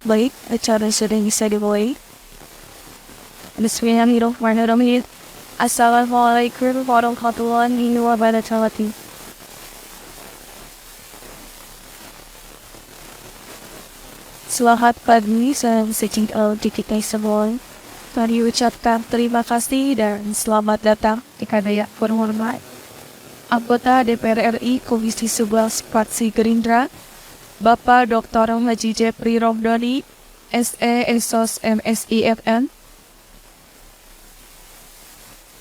Baik, acara sudah bisa dimulai. Bismillahirrahmanirrahim. Assalamualaikum warahmatullahi wabarakatuh. Selamat pagi, salam sejahtera untuk kita semua. Kami ucapkan terima kasih dan selamat datang kepada yang terhormat anggota DPR RI Komisi 11 Fraksi Gerindra, Bapak Dr. Haji Jepri Romdoni, SE Esos MSI FN.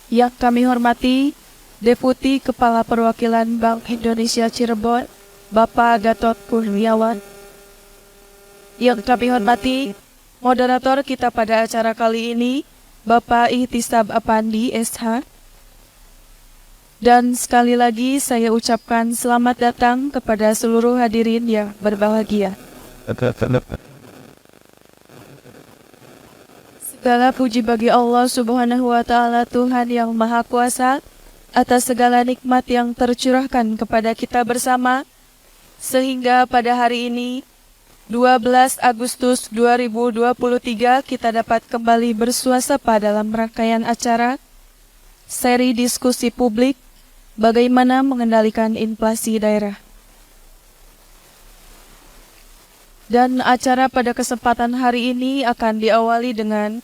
Yang kami hormati Deputi Kepala Perwakilan Bank Indonesia Cirebon, Bapak Gatot Kurniawan. Yang kami hormati moderator kita pada acara kali ini, Bapak Ihtisab Apandi SH. Dan sekali lagi saya ucapkan selamat datang kepada seluruh hadirin yang berbahagia. Segala puji bagi Allah Subhanahu wa Ta'ala, Tuhan yang Maha Kuasa, atas segala nikmat yang tercurahkan kepada kita bersama, sehingga pada hari ini 12 Agustus 2023 kita dapat kembali bersuasapa dalam rangkaian acara seri diskusi publik bagaimana mengendalikan inflasi daerah. Dan acara pada kesempatan hari ini akan diawali dengan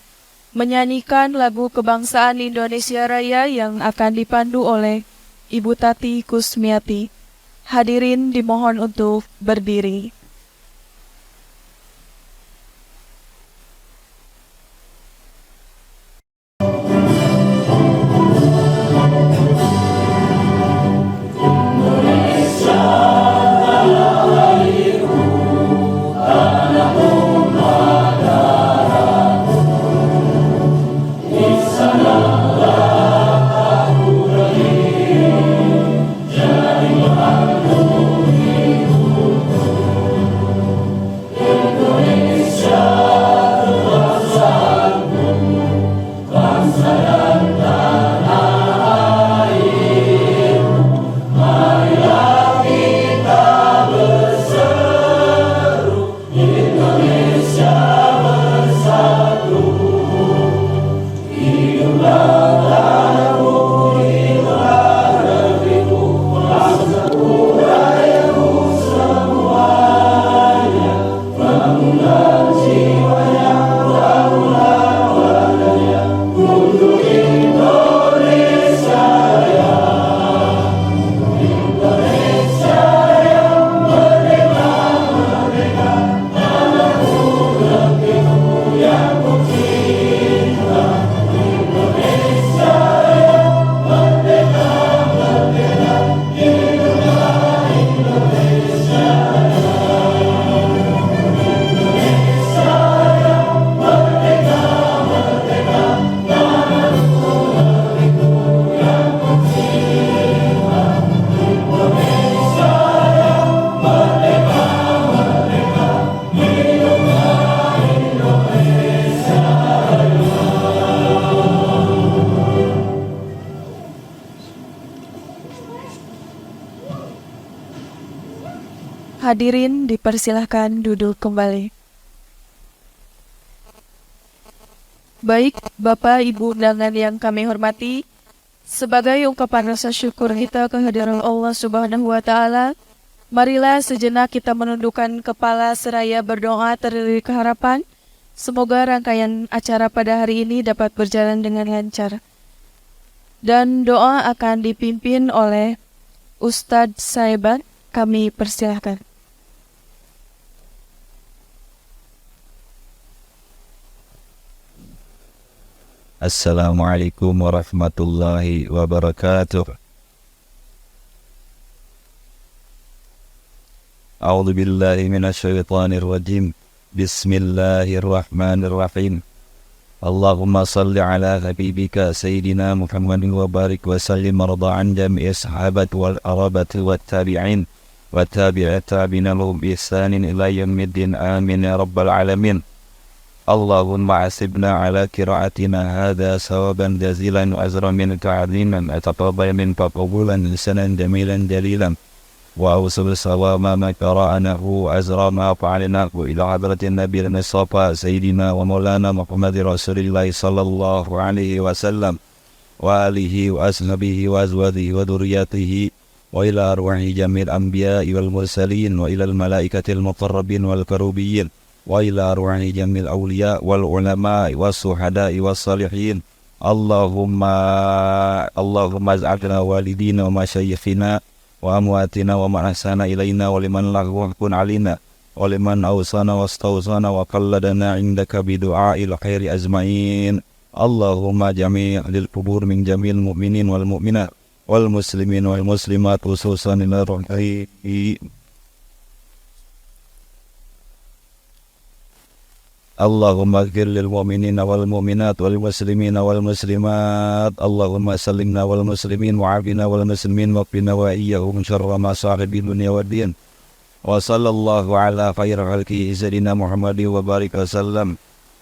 menyanyikan lagu kebangsaan Indonesia Raya yang akan dipandu oleh Ibu Tati Kusmiati. Hadirin dimohon untuk berdiri. Hadirin dipersilahkan duduk kembali. Baik, Bapak, Ibu, undangan yang kami hormati, sebagai ungkapan rasa syukur kita kehadiran Allah Subhanahu wa Ta'ala, marilah sejenak kita menundukkan kepala seraya berdoa terlirik harapan. Semoga rangkaian acara pada hari ini dapat berjalan dengan lancar. Dan doa akan dipimpin oleh Ustadz Saiban. Kami persilahkan. Assalamualaikum warahmatullahi wabarakatuh. A'udzu billahi minasyaitonir rajim. Bismillahirrahmanirrahim. Allahumma salli ala habibika sayyidina Muhammadin wa barik wa sallim marda'an jami'i sahabat wal arabat wat tabi'in wa tabi'at tabi'ina lahum ihsanin ila yaumiddin. Amin ya rabbal alamin. Allahumma asibna ala kiraatina hadha sawaban jazilan wa azra min ta'ziman ataqabbal min taqabbulan lisanan jamilan jalilan وأوصل الصواب ما قرأناه وأزرى ما فعلناه إلى حضرة النبي المصطفى سيدنا ومولانا محمد رسول الله صلى الله عليه وسلم وآله وأصحابه وأزواجه وذرياته وإلى أرواح جميع الأنبياء والمرسلين وإلى الملائكة المقربين والكروبيين وإلى أرواح جميع الأولياء والعلماء والشهداء والصالحين اللهم اجعلنا والدينا ومشايخنا وأمواتنا ومن أحسن إلينا ولمن له حق علينا ولمن أوصانا واستوصانا وقلدنا عندك بدعاء الخير أجمعين اللهم جميع للقبور من جميع المؤمنين والمؤمنات والمسلمين والمسلمات خصوصا الروحي اللهم اغفر للمؤمنين والمؤمنات والمسلمين والمسلمات اللهم سلمنا والمسلمين وعافنا والمسلمين واكفنا وإياهم شر مصائب الدنيا والدين وصلى الله على خير خلقه سيدنا محمد وبارك وسلم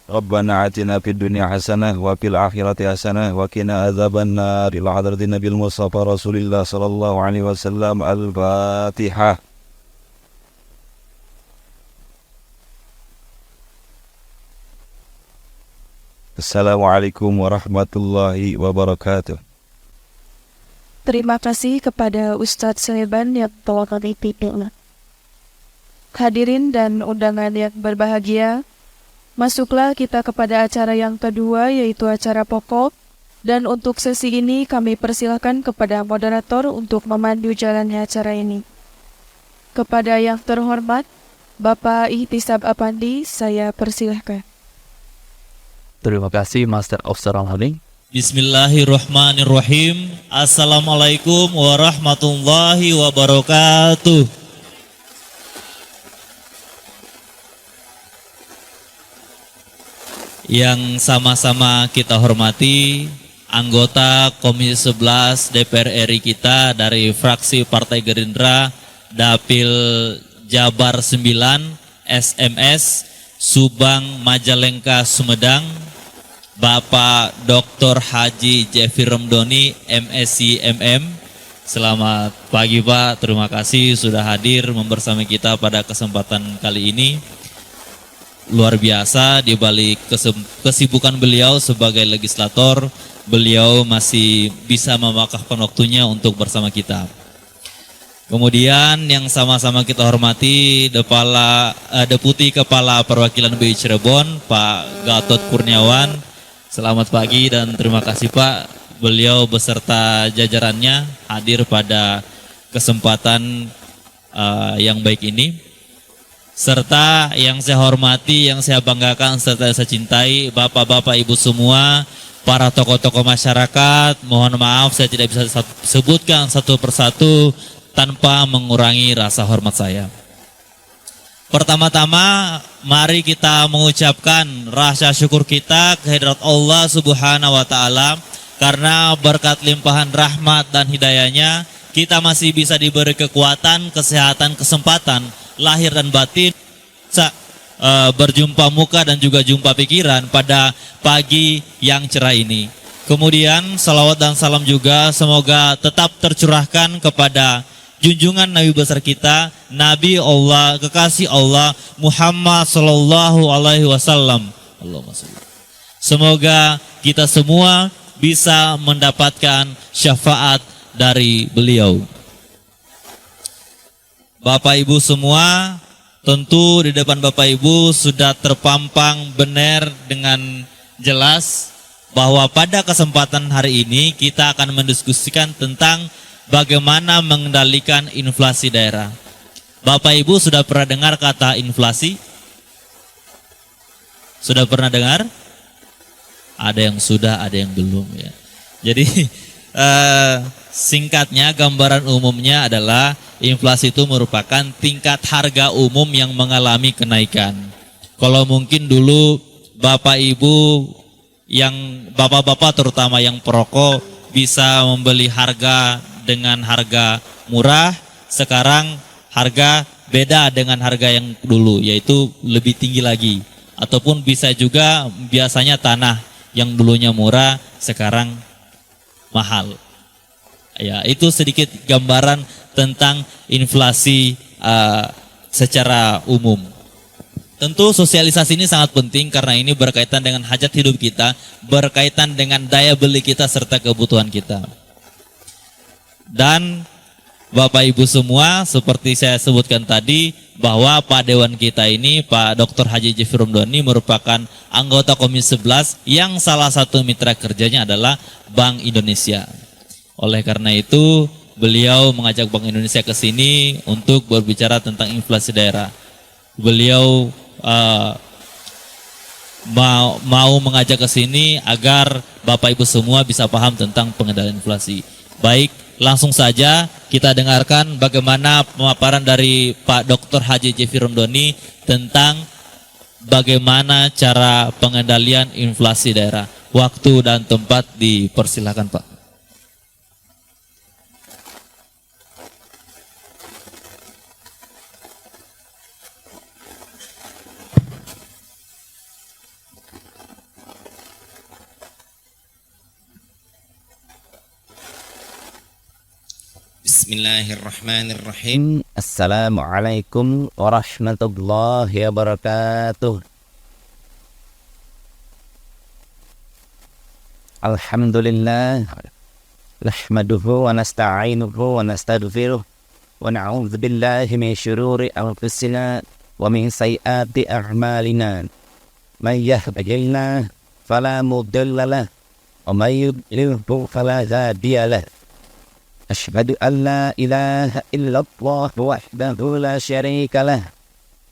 ربنا آتنا في الدنيا حسنة وفي الآخرة حسنة وقنا عذاب النار إلى حضرة النبي المصطفى رسول الله صلى الله عليه وسلم الفاتحة. Assalamualaikum warahmatullahi wabarakatuh. Terima kasih kepada Ustadz Seleban yang telah kami pimpin. Hadirin dan undangan yang berbahagia, masuklah kita kepada acara yang kedua, yaitu acara pokok. Dan untuk sesi ini kami persilahkan kepada moderator untuk memandu jalannya acara ini. Kepada yang terhormat Bapak Ihtisab Apandi, saya persilahkan. Terima kasih Master of Surrounding. Bismillahirrahmanirrahim. Assalamualaikum warahmatullahi wabarakatuh. Yang sama-sama kita hormati anggota Komisi 11 DPR RI kita dari fraksi Partai Gerindra Dapil Jabar 9 SMS Subang Majalengka Sumedang, Bapak Dr. Haji Jeffy Romdoni MSc MM. Selamat pagi Pak, terima kasih sudah hadir membersama kita pada kesempatan kali ini. Luar biasa, di balik kesibukan beliau sebagai legislator, beliau masih bisa mewakafkan waktunya untuk bersama kita. Kemudian yang sama-sama kita hormati Deputi Kepala Perwakilan BI Cirebon, Pak Gatot Kurniawan. Selamat pagi dan terima kasih Pak. Beliau beserta jajarannya hadir pada kesempatan yang baik ini. Serta yang saya hormati, yang saya banggakan, serta saya cintai, bapak-bapak, ibu semua, para tokoh-tokoh masyarakat. Mohon maaf saya tidak bisa sebutkan satu persatu tanpa mengurangi rasa hormat saya. Pertama-tama, mari kita mengucapkan rasa syukur kita kehadirat Allah Subhanahu wa Ta'ala, karena berkat limpahan rahmat dan hidayahnya kita masih bisa diberi kekuatan, kesehatan, kesempatan lahir dan batin berjumpa muka dan juga jumpa pikiran pada pagi yang cerah ini. Kemudian salawat dan salam juga semoga tetap tercurahkan kepada junjungan Nabi besar kita, Nabi Allah, kekasih Allah, Muhammad sallallahu alaihi wasallam. Allahumma shalli. Semoga kita semua bisa mendapatkan syafaat dari beliau. Bapak Ibu semua, tentu di depan Bapak Ibu sudah terpampang benar dengan jelas bahwa pada kesempatan hari ini kita akan mendiskusikan tentang bagaimana mengendalikan inflasi daerah. Bapak Ibu sudah pernah dengar kata inflasi? Sudah pernah dengar? Ada yang sudah, ada yang belum ya. Jadi singkatnya, gambaran umumnya adalah inflasi itu merupakan tingkat harga umum yang mengalami kenaikan. Kalau mungkin dulu Bapak Ibu, yang bapak-bapak terutama yang perokok bisa membeli harga dengan harga murah, sekarang harga beda dengan harga yang dulu, yaitu lebih tinggi lagi. Ataupun bisa juga biasanya tanah yang dulunya murah sekarang mahal. Ya, itu sedikit gambaran tentang inflasi secara umum. Tentu sosialisasi ini sangat penting karena ini berkaitan dengan hajat hidup kita, berkaitan dengan daya beli kita serta kebutuhan kita. Dan Bapak Ibu semua, seperti saya sebutkan tadi, bahwa Pak Dewan kita ini, Pak Dr. Haji Jeffrey Romdoni merupakan anggota Komisi 11 yang salah satu mitra kerjanya adalah Bank Indonesia. Oleh karena itu, beliau mengajak Bank Indonesia ke sini untuk berbicara tentang inflasi daerah. Beliau mau mengajak ke sini agar Bapak Ibu semua bisa paham tentang pengendalian inflasi. Baik, langsung saja kita dengarkan bagaimana pemaparan dari Pak Dr. Haji Jeffrey Romdoni tentang bagaimana cara pengendalian inflasi daerah. Waktu dan tempat dipersilakan, Pak. Bismillahirrahmanirrahim. Assalamualaikum warahmatullahi wabarakatuh. Alhamdulillah, nahmaduhu wa nasta'inuhu wa nastaghfiruh wa na'udzu billahi min syururi anfusina wa min sayyiati a'malina. May yahdihillahu fala mudilla lahu wa may yudlilhu fala hadiya lahu. أشهد أن لا إله إلا الله وحده لا شريك له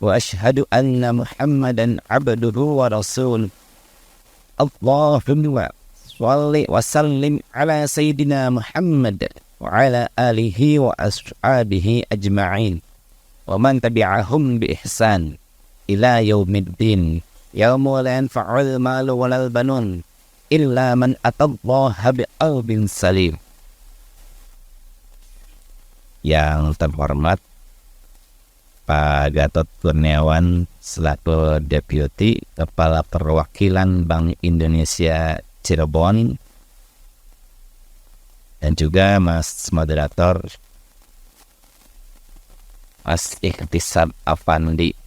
وأشهد أن محمدا عبده ورسوله اللهم صل وسلم على سيدنا محمد وعلى آله وأصحابه أجمعين ومن تبعهم بإحسان إلى يوم الدين يوم لا ينفع المال ولا البنون إلا من أتى الله بقلب سليم. Yang terhormat Pak Gatot Kurniawan selaku Deputi Kepala Perwakilan Bank Indonesia Cirebon, dan juga Mas Moderator Mas Ikhtisab Afandi.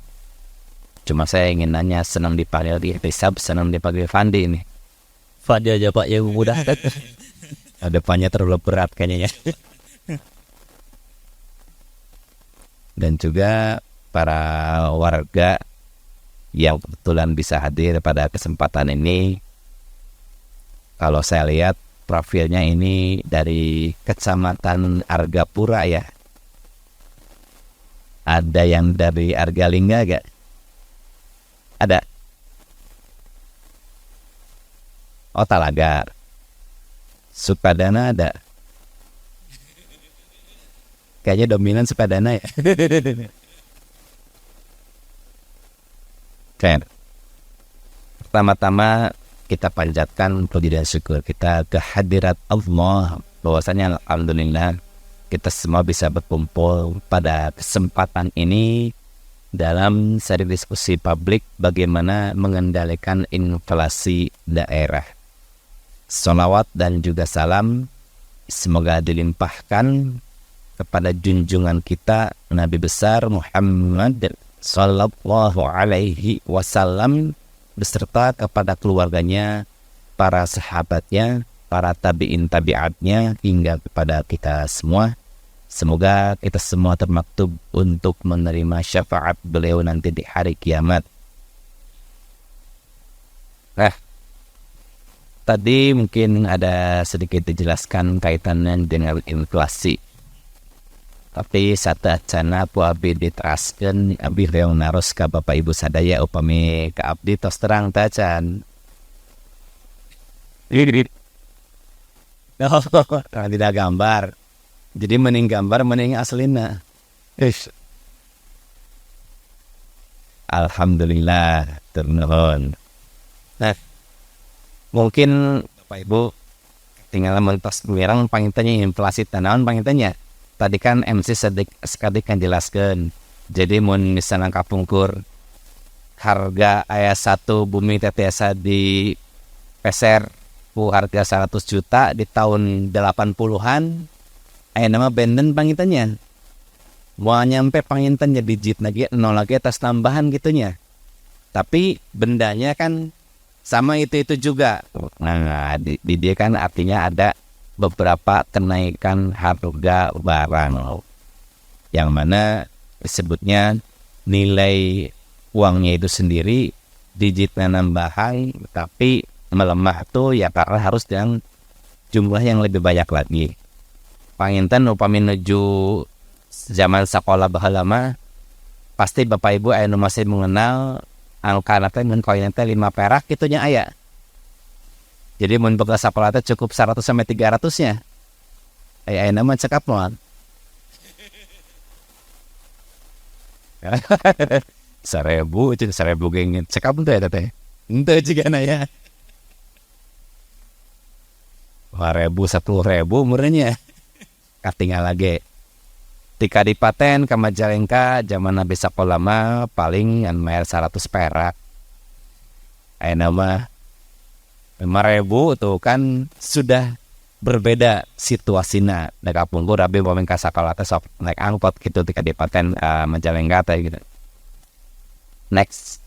Cuma saya ingin nanya, senang dipanggil Ikhtisab, senang dipanggil Fandi ini? Fadi aja Pak, yang mudah. Depannya terlalu berat kayaknya ya. Dan juga para warga yang kebetulan bisa hadir pada kesempatan ini. Kalau saya lihat profilnya ini dari Kecamatan Argapura ya. Ada yang dari Argalingga gak? Ada? Oh, Talagar. Sukadana ada? Kayaknya dominan Sukadana ya. Oke. Pertama-tama kita panjatkan puji dan syukur kita ke hadirat Allah, bahwasanya alhamdulillah kita semua bisa berkumpul pada kesempatan ini dalam seri diskusi publik bagaimana mengendalikan inflasi daerah. Salawat dan juga salam semoga dilimpahkan kepada junjungan kita Nabi besar Muhammad sallallahu alaihi wasallam beserta kepada keluarganya, para sahabatnya, para tabi'in tabi'atnya hingga kepada kita semua. Semoga kita semua termaktub untuk menerima syafaat beliau nanti di hari kiamat. Nah, tadi mungkin ada sedikit dijelaskan kaitannya dengan inflasi. Tapi satu acana pu abdi diteraskeun abdi reong naros ka Bapak Ibu sadaya upami ka abdi tos terang teh can. Karena tidak gambar. Jadi mending gambar mending aslina. Alhamdulillah turnuhun. Nah, mungkin Bapak Ibu tinggal mentos mirang pangitanya inflasi tanawan pangitanya. Tadi kan MC sekali kan jelaskan. Jadi mun misalnya kapungkur harga ayah satu bumi TTSA di peser ku harga 100 juta di tahun 80-an nama benden pangintannya. Mau nyampe pangintannya digit lagi, nol lagi atas tambahan gitunya. Tapi bendanya kan sama itu juga. Nah, di dia kan artinya ada beberapa kenaikan harga barang. Yang mana disebutnya nilai uangnya itu sendiri digitnya nambahan, tapi melemah tuh ya karena harus dengan jumlah yang lebih banyak lagi. Panginten upami menuju zaman sekolah bahalama, pasti Bapak Ibu anu masih mengenal angka nate mun koin nate 5 perak gitunya aya. Jadi mun boga sekolah teh cukup 100 sampai 300-nya. Aya nama cekap moal. 1.000 itu 1.000 geng cekap teh eta teh. Henteu cigana ya. 2.000 10.000 murahnya. Katinggal lagi. Tika dipaten ka Majalengka zaman Nabi sekolah mah paling yang mayar 100 perak. Aya nama 5.000 tuh kan sudah berbeda situasinya. Nek pungkur Rabi momen ka sakola teh sok naik angkot gitu tika dipaten Majalengka teh gitu. Next.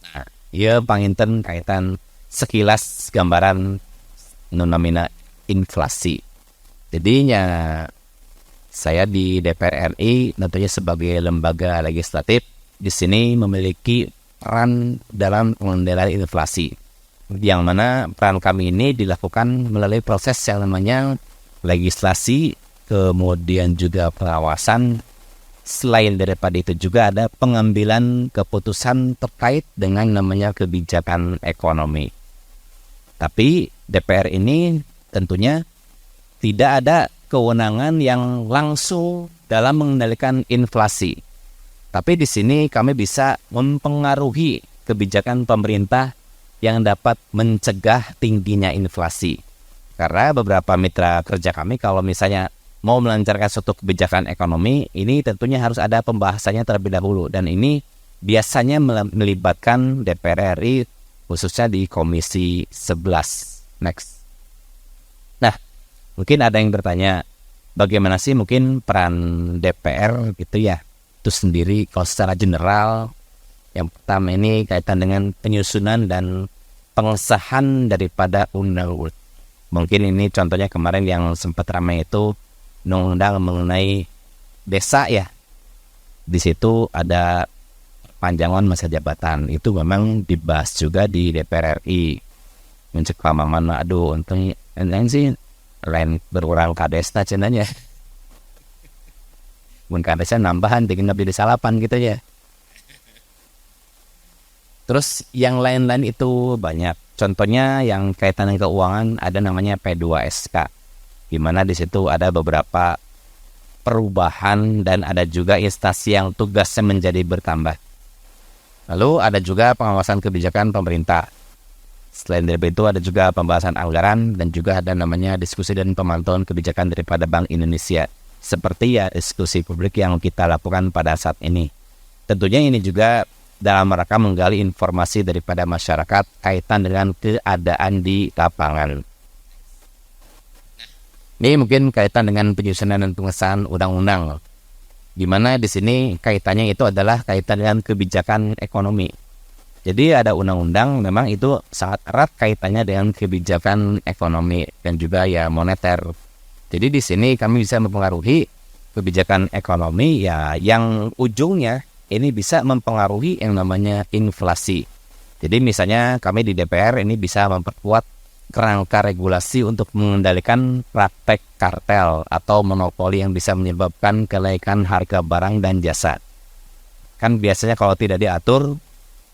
Nah, ieu panginten kaitan sekilas gambaran nu namina inflasi. Jadinya saya di DPR RI tentunya sebagai lembaga legislatif di sini memiliki peran dalam pengendalian inflasi. Yang mana peran kami ini dilakukan melalui proses yang namanya legislasi, kemudian juga pengawasan. Selain daripada itu juga ada pengambilan keputusan terkait dengan namanya kebijakan ekonomi. Tapi DPR ini tentunya tidak ada kewenangan yang langsung dalam mengendalikan inflasi. Tapi di sini kami bisa mempengaruhi kebijakan pemerintah yang dapat mencegah tingginya inflasi. Karena beberapa mitra kerja kami kalau misalnya mau melancarkan suatu kebijakan ekonomi, ini tentunya harus ada pembahasannya terlebih dahulu. Dan ini biasanya melibatkan DPR RI khususnya di Komisi 11. Next. Nah, mungkin ada yang bertanya, bagaimana sih mungkin peran DPR gitu ya? Itu sendiri kalau secara general, yang pertama ini kaitan dengan penyusunan dan pengesahan daripada undang-undang. Mungkin ini contohnya kemarin yang sempat ramai itu undang-undang mengenai desa ya. Di situ ada perpanjangan masa jabatan. Itu memang dibahas juga di DPR RI. Mencek pamaman aduh untung sih lain berurang kadesna cenanya. Mun kadesna nambahan bikin lebih disalapan gitu ya. Terus yang lain-lain itu banyak. Contohnya yang kaitan dengan keuangan ada namanya P2SK. Di mana di situ ada beberapa perubahan dan ada juga instansi yang tugasnya menjadi bertambah. Lalu ada juga pengawasan kebijakan pemerintah. Selain dari itu ada juga pembahasan anggaran dan juga ada namanya diskusi dan pemantauan kebijakan daripada Bank Indonesia. Seperti ya diskusi publik yang kita lakukan pada saat ini. Tentunya ini juga dalam rangka menggali informasi daripada masyarakat kaitan dengan keadaan di lapangan. Ini mungkin kaitan dengan penyusunan dan pengesahan undang-undang. Di mana di sini kaitannya itu adalah kaitan dengan kebijakan ekonomi. Jadi ada undang-undang memang itu sangat erat kaitannya dengan kebijakan ekonomi dan juga ya moneter. Jadi di sini kami bisa mempengaruhi kebijakan ekonomi ya yang ujungnya ini bisa mempengaruhi yang namanya inflasi. Jadi misalnya kami di DPR ini bisa memperkuat kerangka regulasi untuk mengendalikan praktek kartel atau monopoli yang bisa menyebabkan kenaikan harga barang dan jasa. Kan biasanya kalau tidak diatur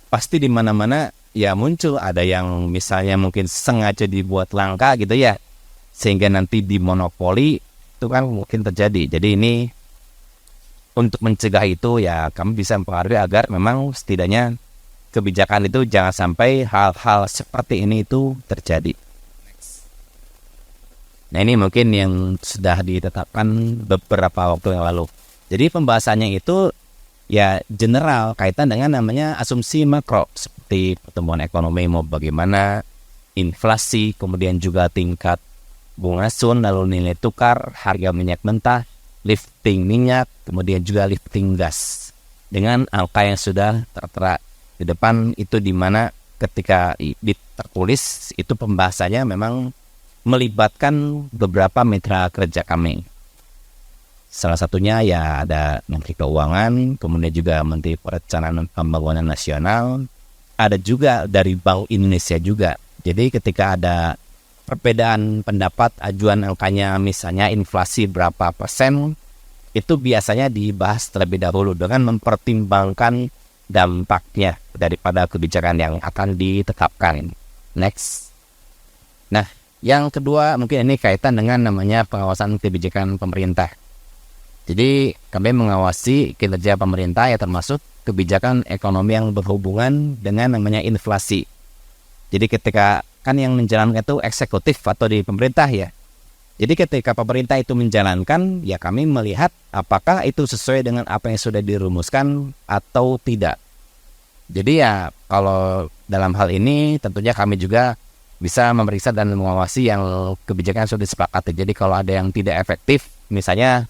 pasti di mana-mana ya muncul ada yang misalnya mungkin sengaja dibuat langka gitu ya, sehingga nanti dimonopoli itu kan mungkin terjadi. Jadi ini untuk mencegah itu ya kami bisa mempengaruhi agar memang setidaknya kebijakan itu jangan sampai hal-hal seperti ini itu terjadi. Nah ini mungkin yang sudah ditetapkan beberapa waktu yang lalu. Jadi pembahasannya itu ya general kaitan dengan namanya asumsi makro seperti pertumbuhan ekonomi mau bagaimana, inflasi, kemudian juga tingkat bunga sun, lalu nilai tukar, harga minyak mentah, lifting minyak, kemudian juga lifting gas dengan angka yang sudah tertera di depan. Itu dimana ketika tertulis itu pembahasannya memang melibatkan beberapa mitra kerja kami. Salah satunya ya ada Menteri Keuangan, kemudian juga Menteri Perencanaan Pembangunan Nasional, ada juga dari Bank Indonesia juga. Jadi ketika ada perbedaan pendapat, ajuan angkanya misalnya inflasi berapa persen, itu biasanya dibahas terlebih dahulu dengan mempertimbangkan dampaknya daripada kebijakan yang akan ditetapkan. Next. Nah, yang kedua mungkin ini kaitan dengan namanya pengawasan kebijakan pemerintah. Jadi kami mengawasi kinerja pemerintah ya, termasuk kebijakan ekonomi yang berhubungan dengan namanya inflasi. Jadi ketika kan yang menjalankan itu eksekutif atau di pemerintah ya. Jadi ketika pemerintah itu menjalankan, ya kami melihat apakah itu sesuai dengan apa yang sudah dirumuskan atau tidak. Jadi ya kalau dalam hal ini tentunya kami juga bisa memeriksa dan mengawasi yang kebijakan sudah disepakati. Jadi kalau ada yang tidak efektif, misalnya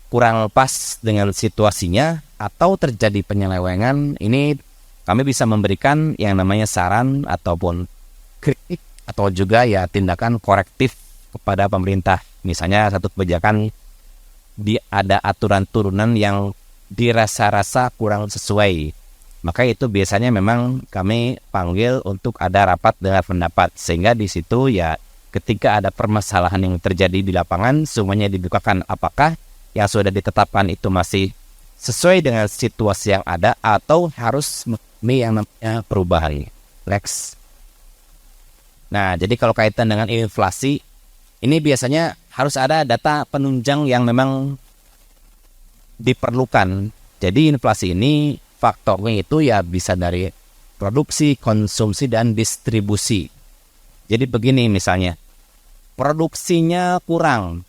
kurang pas dengan situasinya atau terjadi penyelewengan, ini kami bisa memberikan yang namanya saran ataupun kritik atau juga ya tindakan korektif kepada pemerintah. Misalnya satu kebijakan ada aturan turunan yang dirasa-rasa kurang sesuai, maka itu biasanya memang kami panggil untuk ada rapat dengan pendapat, sehingga di situ ya ketika ada permasalahan yang terjadi di lapangan semuanya dibukakan apakah yang sudah ditetapkan itu masih sesuai dengan situasi yang ada atau harus yang namanya perubahan. Lex. Nah, jadi kalau kaitan dengan inflasi, ini biasanya harus ada data penunjang yang memang diperlukan. Jadi inflasi ini faktornya itu ya bisa dari produksi, konsumsi, dan distribusi. Jadi begini misalnya, produksinya kurang,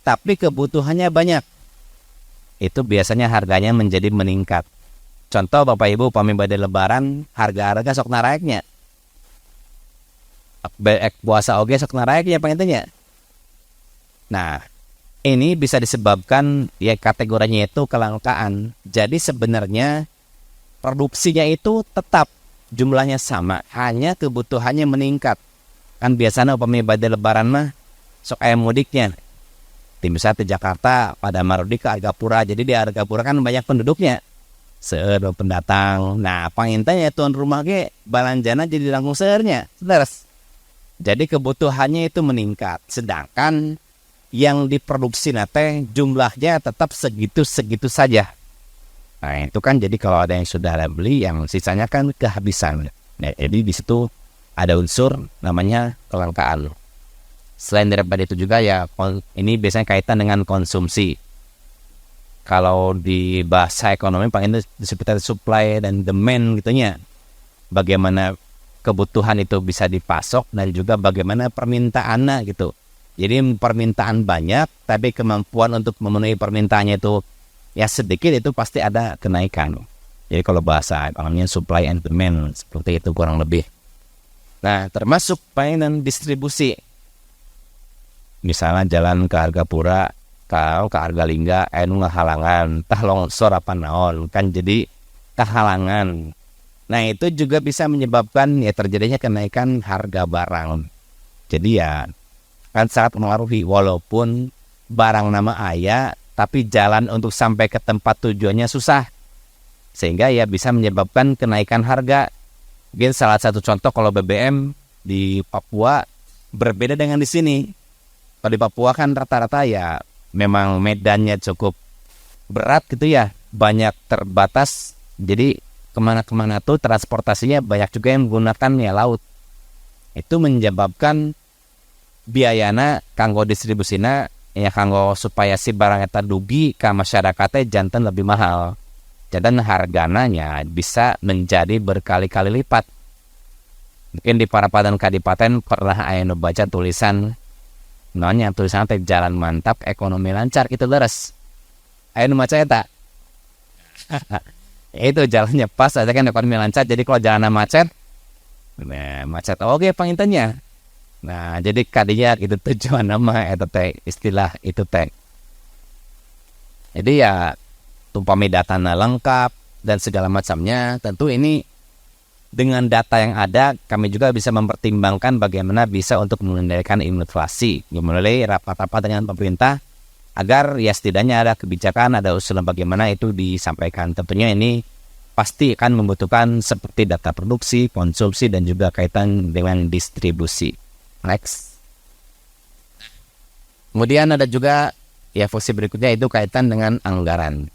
tapi kebutuhannya banyak. Itu biasanya harganya menjadi meningkat. Contoh Bapak Ibu, upami badai lebaran, harga-harga sok naraiknya. Puasa oge sok naraiknya pengennya. Nah, ini bisa disebabkan ya kategorinya itu kelangkaan. Jadi sebenarnya produksinya itu tetap jumlahnya sama, hanya kebutuhannya meningkat. Kan biasanya upami badai lebaran mah sok ayam mudiknya. Misalnya di Jakarta pada Marudi ke Argapura, jadi di Argapura kan banyak penduduknya, seueur pendatang. Nah pangintanya tuan rumah ke balanjana jadi langsung seurnya, terus. Jadi kebutuhannya itu meningkat, sedangkan yang diproduksi nate jumlahnya tetap segitu saja. Nah itu kan jadi kalau ada yang sudah ada beli, yang sisanya kan kehabisan. Nah, jadi di situ ada unsur namanya kelangkaan. Selain daripada itu juga ya ini biasanya kaitan dengan konsumsi. Kalau di bahasa ekonomi paling itu disebut supply dan demand gitunya. Bagaimana kebutuhan itu bisa dipasok dan juga bagaimana permintaannya gitu. Jadi permintaan banyak tapi kemampuan untuk memenuhi permintaannya itu ya sedikit, itu pasti ada kenaikan. Jadi kalau bahasa ekonominya supply and demand seperti itu kurang lebih. Nah termasuk pelayanan distribusi. Misalnya jalan ke Argapura, ke Argalingga, anu ngahalangan, tah longsor apa naon, kan jadi kehalangan. Nah itu juga bisa menyebabkan ya terjadinya kenaikan harga barang. Jadi ya kan sangat mengaruhi, walaupun barang nama aya, tapi jalan untuk sampai ke tempat tujuannya susah, sehingga ya bisa menyebabkan kenaikan harga. Mungkin salah satu contoh kalau BBM di Papua berbeda dengan di sini. Kalau di Papua kan rata-rata ya memang medannya cukup berat gitu ya, banyak terbatas. Jadi kemana-kemana tuh transportasinya banyak juga yang menggunakan ya laut. Itu menyebabkan biayana kanggo distribusina ya kanggo supaya si barang eta dugi ke masyarakatnya jantan lebih mahal. Dan harganya bisa menjadi berkali-kali lipat. Mungkin di Parapadan Kadipaten pernah aya nu baca tulisan nanya tulisan teh jalan mantap, ekonomi lancar, itu leres. Aya nu maca eta. Itu jalannya pas aja kan ekonomi lancar. Jadi kalau jalannya macet, macet oke pangintennya. Nah, jadi kadinya itu tujuan nama eta teh istilah itu teh. Jadi ya tumpami datanya lengkap dan segala macamnya, tentu ini dengan data yang ada kami juga bisa mempertimbangkan bagaimana bisa untuk mengendalikan inflasi. Mulai rapat-rapat dengan pemerintah agar ya setidaknya ada kebijakan, ada usulan bagaimana itu disampaikan. Tentunya ini pasti akan membutuhkan seperti data produksi, konsumsi, dan juga kaitan dengan distribusi. Next. Kemudian ada juga ya fungsi berikutnya itu kaitan dengan anggaran.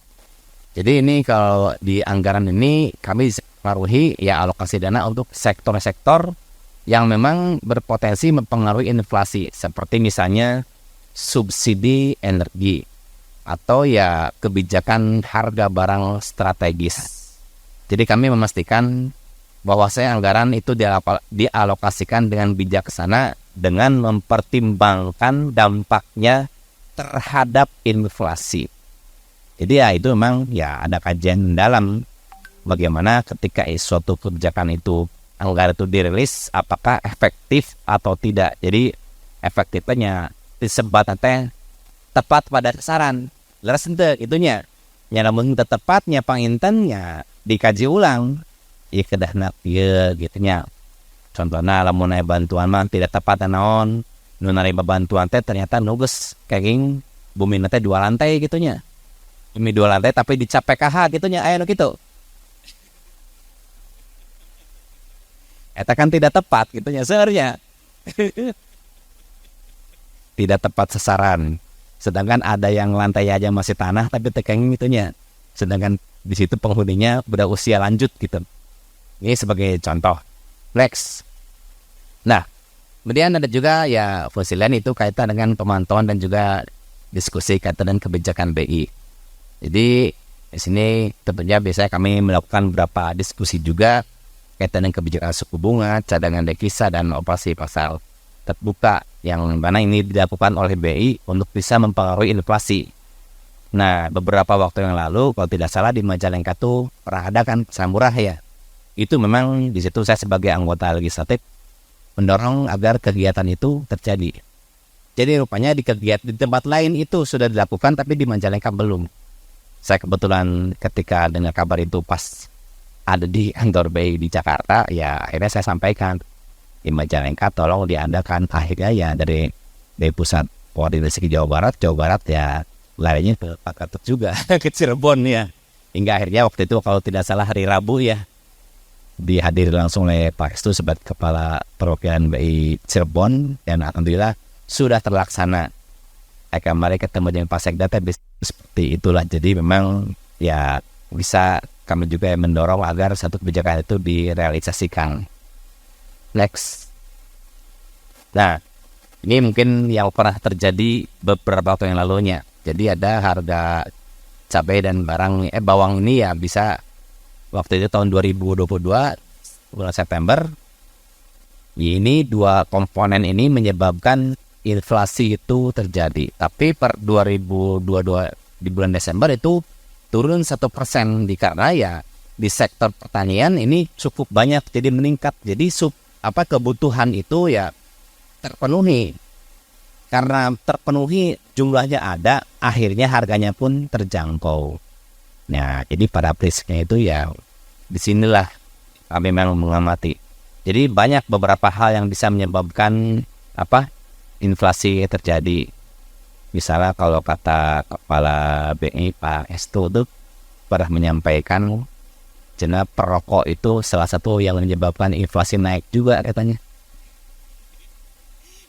Jadi ini kalau di anggaran ini kami mempengaruhi ya alokasi dana untuk sektor-sektor yang memang berpotensi mempengaruhi inflasi. Seperti misalnya subsidi energi atau ya kebijakan harga barang strategis. Jadi kami memastikan bahwasanya anggaran itu dialokasikan dengan bijaksana dengan mempertimbangkan dampaknya terhadap inflasi. Jadi ya itu memang ya ada kajian dalam bagaimana ketika suatu kebijakan itu anggaran itu dirilis apakah efektif atau tidak. Jadi efektifnya disebut nanti tepat pada sasaran. Leres ente itunya. Ya namun tepatnya pangintennya dikaji ulang. Ya kedahna ieu gitu nya. Contohnya lamun aya bantuan mah tidak tepat naon. Nu narima bantuan teh ternyata nugas kenging bumi teh 2 lantai gitu nya. Bumi 2 lantai tapi dicap PKH gitu nya aya nu kitu. Eta kan tidak tepat gitu nya seurnya. Tidak tepat sasaran. Sedangkan ada yang lantai aja masih tanah tapi tekenging gitu nya. Sedangkan di situ penghuninya berusia lanjut gitu. Ini sebagai contoh. Next. Nah, kemudian ada juga ya fungsi lain itu kaitan dengan pemantauan dan juga diskusi kaitan dengan kebijakan BI. Jadi di sini tentunya biasanya kami melakukan beberapa diskusi juga kaitan dengan kebijakan suku bunga, cadangan devisa dan operasi pasar terbuka yang mana ini dilakukan oleh BI untuk bisa mempengaruhi inflasi. Nah, beberapa waktu yang lalu kalau tidak salah di Majalengka tuh pernah ada kan pasar murah ya. Itu memang di situ saya sebagai anggota legislatif mendorong agar kegiatan itu terjadi. Jadi rupanya di tempat lain itu sudah dilakukan tapi di Majalengka belum. Saya kebetulan ketika dengar kabar itu pas ada di kantor BI di Jakarta, ya akhirnya saya sampaikan di Majalengka tolong diadakan. Akhirnya ya dari pusat koordinasi Jawa Barat ya larinya ke Pak Gatot juga ke Cirebon ya. Hingga akhirnya waktu itu kalau tidak salah hari Rabu ya dihadiri langsung oleh Pak Hestu sebagai kepala perwakilan BI Cirebon dan alhamdulillah sudah terlaksana. Kemarin ketemu dengan Pak Sekda seperti itulah. Jadi memang ya bisa kami juga mendorong agar satu kebijakan itu direalisasikan. Next. Nah, ini mungkin yang pernah terjadi beberapa waktu yang lalunya. Jadi ada harga cabai dan bawang ini ya bisa waktu itu tahun 2022 bulan September. Ini dua komponen ini menyebabkan inflasi itu terjadi. Tapi per 2022 di bulan Desember itu turun 1% karena ya di sektor pertanian ini cukup banyak jadi meningkat. Jadi kebutuhan itu ya terpenuhi. Karena terpenuhi jumlahnya ada, akhirnya harganya pun terjangkau. Nah, jadi pada prinsipnya itu ya disinilah kami memang mengamati. Jadi banyak beberapa hal yang bisa menyebabkan inflasi terjadi. Misalnya kalau kata kepala BI Pak Hestu itu pernah menyampaikan jenis perokok itu salah satu yang menyebabkan inflasi naik juga katanya.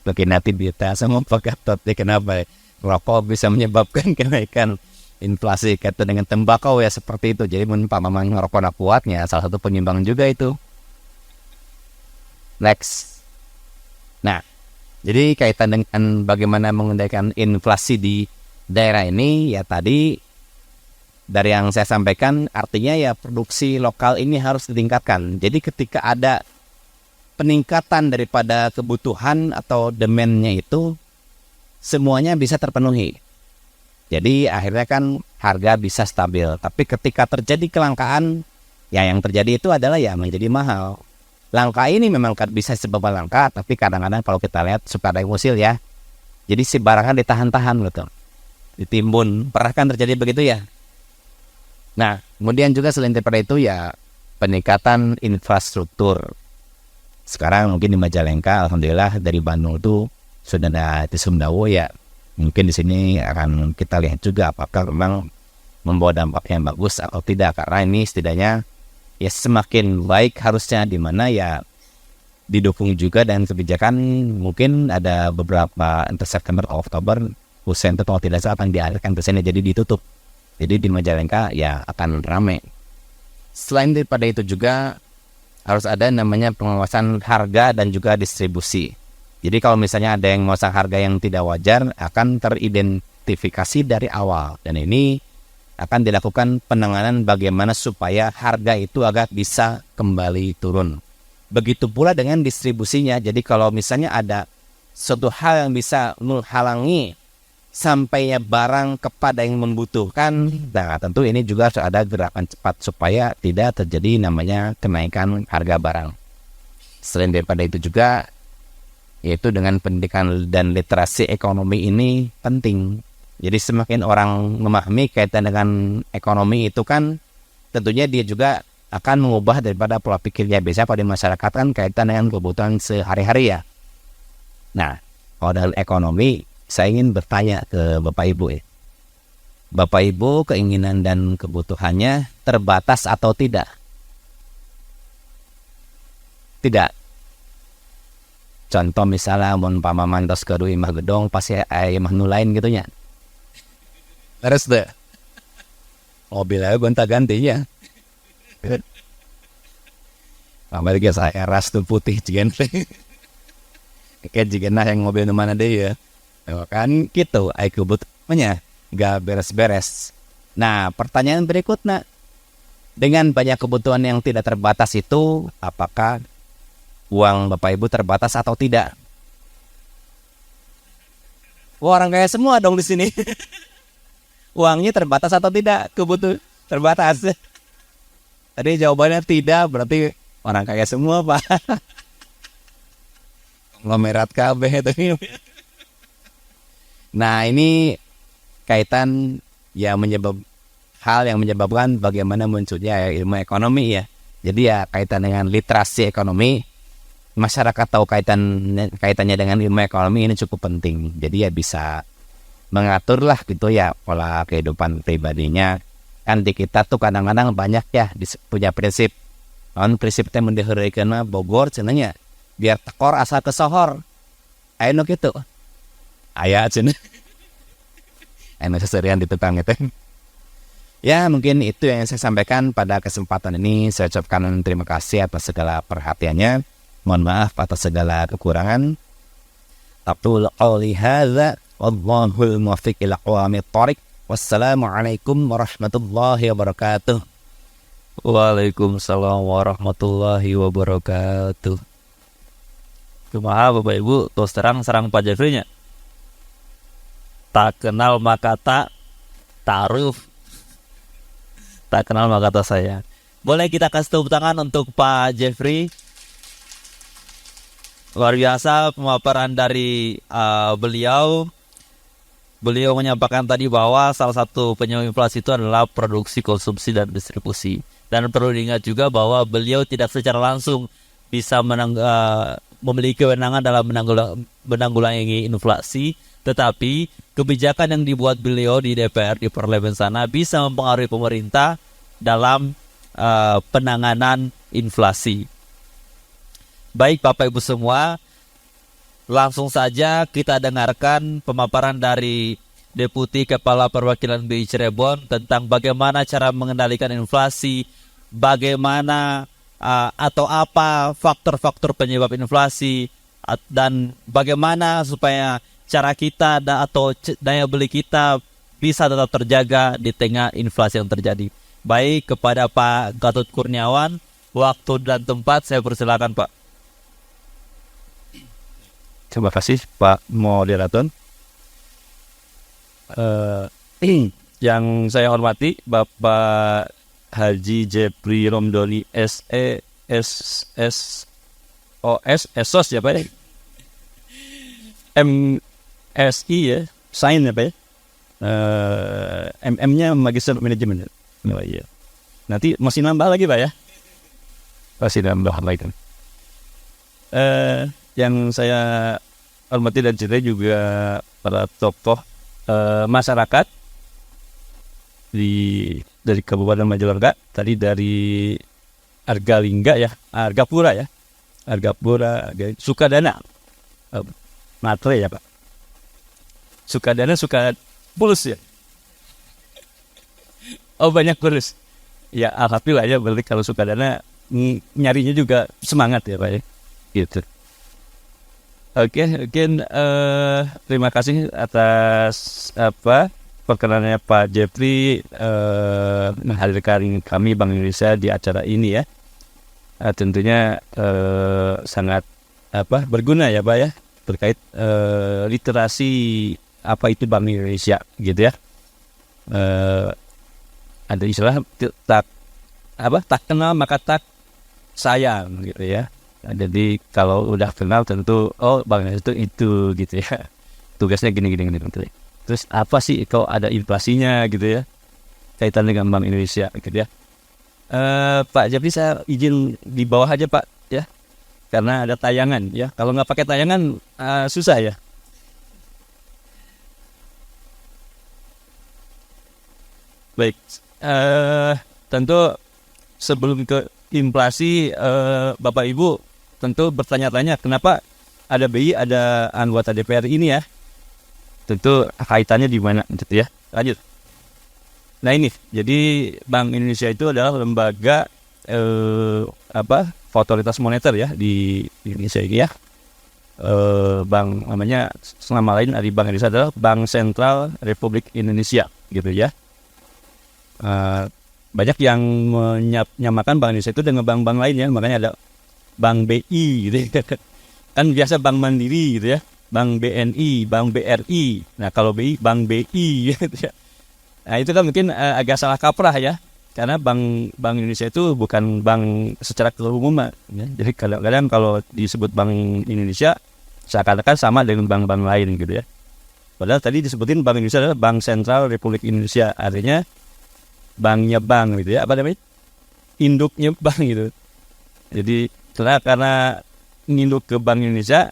Bagi nanti kita sama Pak Gatot kenapa rokok bisa menyebabkan kenaikan inflasi kaitan dengan tembakau ya seperti itu. Jadi Pak Mamang ngerokok kuatnya salah satu penyumbang juga itu. Next. Nah, jadi kaitan dengan bagaimana mengendalikan inflasi di daerah ini ya tadi dari yang saya sampaikan artinya ya produksi lokal ini harus ditingkatkan. Jadi ketika ada peningkatan daripada kebutuhan atau demand-nya itu semuanya bisa terpenuhi. Jadi akhirnya kan harga bisa stabil. Tapi ketika terjadi kelangkaan ya yang terjadi itu adalah ya menjadi mahal. Langka ini memang bisa sebab langka, tapi kadang-kadang kalau kita lihat suka ada yang usil ya. Jadi si barangnya ditahan-tahan gitu, ditimbun. Pernah kan terjadi begitu ya? Nah, kemudian juga selain daripada itu ya peningkatan infrastruktur. Sekarang mungkin di Majalengka, alhamdulillah dari Bandung itu sudah ada di Sumdawo ya. Mungkin di sini akan kita lihat juga apakah memang membawa dampak yang bagus atau tidak. Karena ini setidaknya ya semakin baik harusnya, di mana ya didukung juga dan kebijakan. Mungkin ada beberapa entah September atau Oktober Husen itu kalau tidak salah akan dialihkan ke sini, jadi ditutup. Jadi di Majalengka ya akan ramai. Selain daripada itu juga harus ada namanya pengawasan harga dan juga distribusi. Jadi kalau misalnya ada yang memasang harga yang tidak wajar akan teridentifikasi dari awal, dan ini akan dilakukan penanganan bagaimana supaya harga itu agak bisa kembali turun. Begitu pula dengan distribusinya. Jadi kalau misalnya ada suatu hal yang bisa menghalangi sampainya barang kepada yang membutuhkan, nah tentu ini juga harus ada gerakan cepat supaya tidak terjadi namanya kenaikan harga barang. Selain daripada itu juga, yaitu dengan pendidikan dan literasi ekonomi ini penting. Jadi semakin orang memahami kaitan dengan ekonomi itu kan tentunya dia juga akan mengubah daripada pola pikirnya. Biasanya pada masyarakat kan kaitan dengan kebutuhan sehari-hari ya. Nah, kalau dalam ekonomi, saya ingin bertanya ke Bapak Ibu ya. Bapak Ibu, keinginan dan kebutuhannya terbatas atau tidak? Tidak. Contoh misalnya mun pamaman tos kedu imah gedong pasti aya imah nu lain gitu nya. Terus deh. Mobil aja gonta-gantinya. Apalagi saya ras tuh putih cigen. Kayak jigenah yang mobil nu mana deh ya. Kan gitu, ai kebutuhannya gak beres-beres. Nah, pertanyaan berikutnya, dengan banyak kebutuhan yang tidak terbatas itu, apakah uang Bapak Ibu terbatas atau tidak? Wah, orang kaya semua dong di sini. Uangnya terbatas atau tidak? Kebutuhan terbatas. Tadi jawabannya tidak, berarti orang kaya semua, Pak. Konglomerat KB itu. Nah, ini kaitan ya hal yang menyebabkan bagaimana munculnya ilmu ekonomi ya. Jadi ya kaitan dengan literasi ekonomi, masyarakat tahu kaitannya dengan ilmu ekonomi ini cukup penting. Jadi ya bisa mengaturlah gitu ya pola kehidupan pribadinya. Kan di kita tuh kadang-kadang banyak ya punya prinsip. Prinsipnya mendeherikeun mah Bogor cenanya biar tekor asal kesohor. Aya nu kitu. Aya cenah. Anu seserian di tukang itu. Ya, mungkin itu yang saya sampaikan pada kesempatan ini. Saya ucapkan terima kasih atas segala perhatiannya. Mohon maaf atas segala kekurangan. Taqul qouli hadza wallahul muwaffiq ila aqwamit thoriq. Wassalamualaikum warahmatullahi wabarakatuh. Waalaikumsalam warahmatullahi wabarakatuh. Kumaha Bapak Ibu, terus terang sarang Pak Jeffrey-nya. Tak kenal maka tak ta'aruf. Tak kenal maka tak sayang. Boleh kita kasih tepuk tangan untuk Pak Jeffrey. Luar biasa pemaparan dari beliau. Beliau menyampaikan tadi bahwa salah satu penyebab inflasi itu adalah produksi, konsumsi, dan distribusi. Dan perlu diingat juga bahwa beliau tidak secara langsung bisa memiliki kewenangan dalam menanggulangi inflasi, tetapi kebijakan yang dibuat beliau di DPR, di parlemen sana bisa mempengaruhi pemerintah dalam penanganan inflasi. Baik Bapak Ibu semua, langsung saja kita dengarkan pemaparan dari Deputi Kepala Perwakilan BI Cirebon tentang bagaimana cara mengendalikan inflasi, bagaimana atau apa faktor-faktor penyebab inflasi, dan bagaimana supaya cara kita atau daya beli kita bisa tetap terjaga di tengah inflasi yang terjadi. Baik, kepada Pak Gatot Kurniawan, waktu dan tempat saya persilakan Pak. Terima kasih Pak Moderator. Yang saya hormati Bapak Haji Jeffrey Romdoni SE SS OS Esos ya Pak ya. MSI ya, Sains ya Pak ya. MM-nya Magister Manajemen. Oh iya. Nanti masih nambah lagi Pak ya. Masih nambah lagi. Yang saya hormati dan cintai juga para tokoh masyarakat dari Kabupaten Majalengka, tadi dari Argalingga ya, Argapura ya, Sukadana, Matre ya Pak, Sukadana suka pulus ya, oh banyak pulus, ya alhamdulillah ya, berarti kalau Sukadana nyarinya juga semangat ya Pak ya, gitu. Oke, mungkin terima kasih atas perkenannya Pak Jeffrey menghadirkan kami Bank Indonesia di acara ini ya. Tentunya sangat berguna ya Pak ya, terkait literasi apa itu Bank Indonesia gitu ya. Ada istilah tak kenal maka tak sayang gitu ya. Jadi kalau udah kenal tentu Bank Indonesia itu gitu ya, tugasnya gini. Terus apa sih kalau ada inflasinya gitu ya, kaitan dengan Bank Indonesia gitu ya. Pak Jeffrey saya izin di bawah aja Pak ya, karena ada tayangan ya. Kalau nggak pakai tayangan susah ya. Baik, tentu sebelum ke inflasi, Bapak Ibu tentu bertanya-tanya kenapa ada BI, ada anggota DPR ini ya. Tentu kaitannya di mana gitu ya. Lanjut. Nah ini, jadi Bank Indonesia itu adalah lembaga otoritas moneter ya di Indonesia ini ya. Bank namanya nama lain dari Bank Indonesia adalah Bank Sentral Republik Indonesia gitu ya. Banyak yang menyamakan Bank Indonesia itu dengan bank-bank lain ya, makanya ada Bank BI gitu ya. Kan biasa Bank Mandiri gitu ya, Bank BNI, Bank BRI. Nah kalau BI, Bank BI gitu ya. Nah itu kan mungkin agak salah kaprah ya, karena Bank Indonesia itu bukan bank secara keumuman ya. Jadi kadang-kadang kalau disebut Bank Indonesia seakan-akan sama dengan bank-bank lain gitu ya. Padahal tadi disebutin Bank Indonesia adalah Bank Sentral Republik Indonesia, artinya banknya bank gitu ya, apa namanya, induknya bank gitu. Jadi karena nginduk ke Bank Indonesia,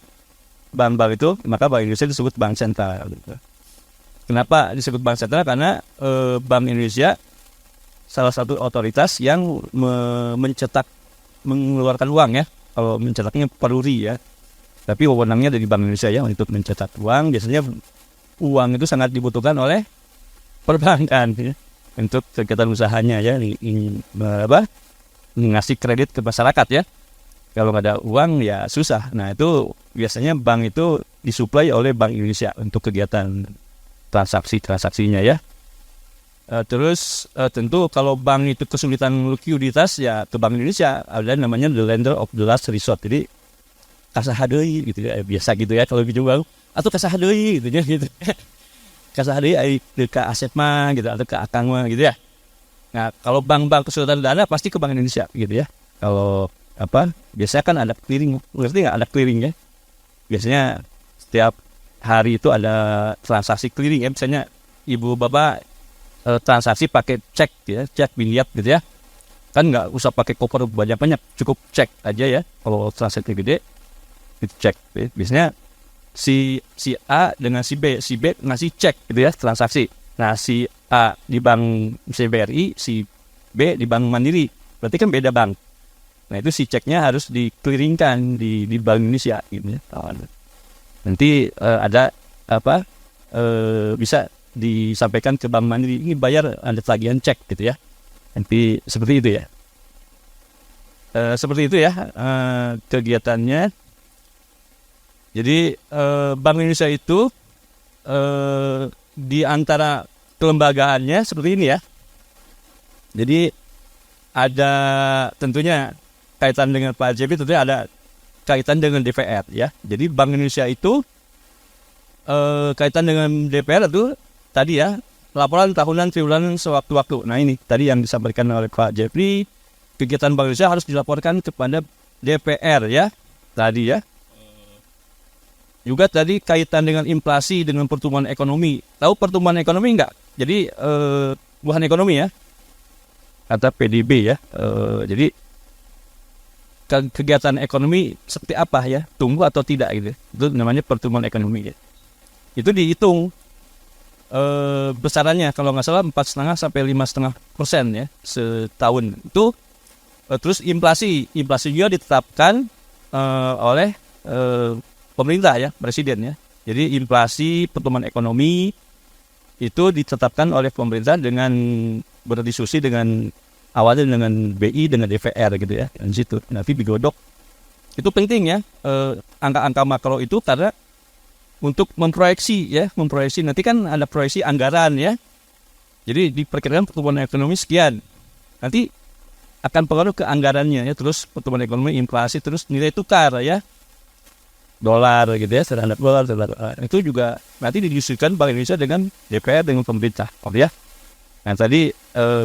bank-bank itu, maka Bank Indonesia disebut Bank Sentral gitu. Kenapa disebut Bank Sentral? Karena Bank Indonesia salah satu otoritas yang mengeluarkan uang ya. Kalau mencetaknya peruri ya, tapi wewenangnya dari Bank Indonesia ya untuk mencetak uang. Biasanya uang itu sangat dibutuhkan oleh perbankan ya, untuk kegiatan usahanya ya, ngasih kredit ke masyarakat ya. Kalau nggak ada uang ya susah. Nah itu biasanya bank itu disuplai oleh Bank Indonesia untuk kegiatan transaksinya ya. Terus tentu kalau bank itu kesulitan likuiditas ya ke Bank Indonesia, ada namanya the lender of the last resort. Jadi kasah deui gitu ya, biasa gitu ya kalau gitu bang, atau kasah deui gitu ya gitu. Kasah deui ke aset mah gitu, atau ke akang mah gitu ya. Nah kalau bank-bank kesulitan dana pasti ke Bank Indonesia gitu ya. Kalau biasanya kan ada clearing, ngerti nggak ada clearing ya? Biasanya setiap hari itu ada transaksi clearing ya. Misalnya ibu bapak transaksi pakai cek ya, cek biliat gitu ya. Kan nggak usah pakai koper banyak-banyak, cukup cek aja ya. Kalau transaksi gede itu cek. Biasanya si A dengan si B ngasih cek gitu ya, transaksi. Nah si A di bank BRI, si B di bank Mandiri, berarti kan beda bank. Nah itu si ceknya harus di-clearingkan di Bank Indonesia gitu ya. Nanti ada bisa disampaikan ke Bank Mandiri, ini bayar ada tagihan cek gitu ya. Nanti seperti itu ya. Seperti itu ya kegiatannya. Jadi Bank Indonesia itu di antara kelembagaannya seperti ini ya. Jadi ada tentunya kaitan dengan Pak JP, tentunya ada kaitan dengan DPR ya. Jadi Bank Indonesia itu kaitan dengan DPR itu tadi ya, laporan tahunan triwulan sewaktu-waktu. Nah ini tadi yang disampaikan oleh Pak Jeffrey, kegiatan Bank Indonesia harus dilaporkan kepada DPR ya. tadi ya. Juga tadi kaitan dengan inflasi dengan pertumbuhan ekonomi. Tahu pertumbuhan ekonomi enggak? Jadi bukan ekonomi ya, kata PDB ya. Jadi kegiatan ekonomi seperti apa ya, tumbuh atau tidak gitu. Itu namanya pertumbuhan ekonomi. Ya. Itu dihitung besarannya kalau nggak salah 4,5 sampai 5,5% ya setahun. Itu terus inflasi juga ditetapkan oleh pemerintah ya, presiden ya. Jadi inflasi pertumbuhan ekonomi itu ditetapkan oleh pemerintah dengan berdiskusi dengan awalnya dengan BI dengan DPR gitu ya. Dan situ nanti digodok. Itu penting ya angka-angka makro itu karena untuk memproyeksi nanti kan ada proyeksi anggaran ya. Jadi diperkirakan pertumbuhan ekonomi sekian. Nanti akan pengaruh ke anggarannya ya, terus pertumbuhan ekonomi, inflasi, terus nilai tukar ya. Dolar gitu ya, terhadap dolar. Itu juga nanti didiskusikan Bank Indonesia dengan DPR dengan pemerintah. Oh ya. Nah tadi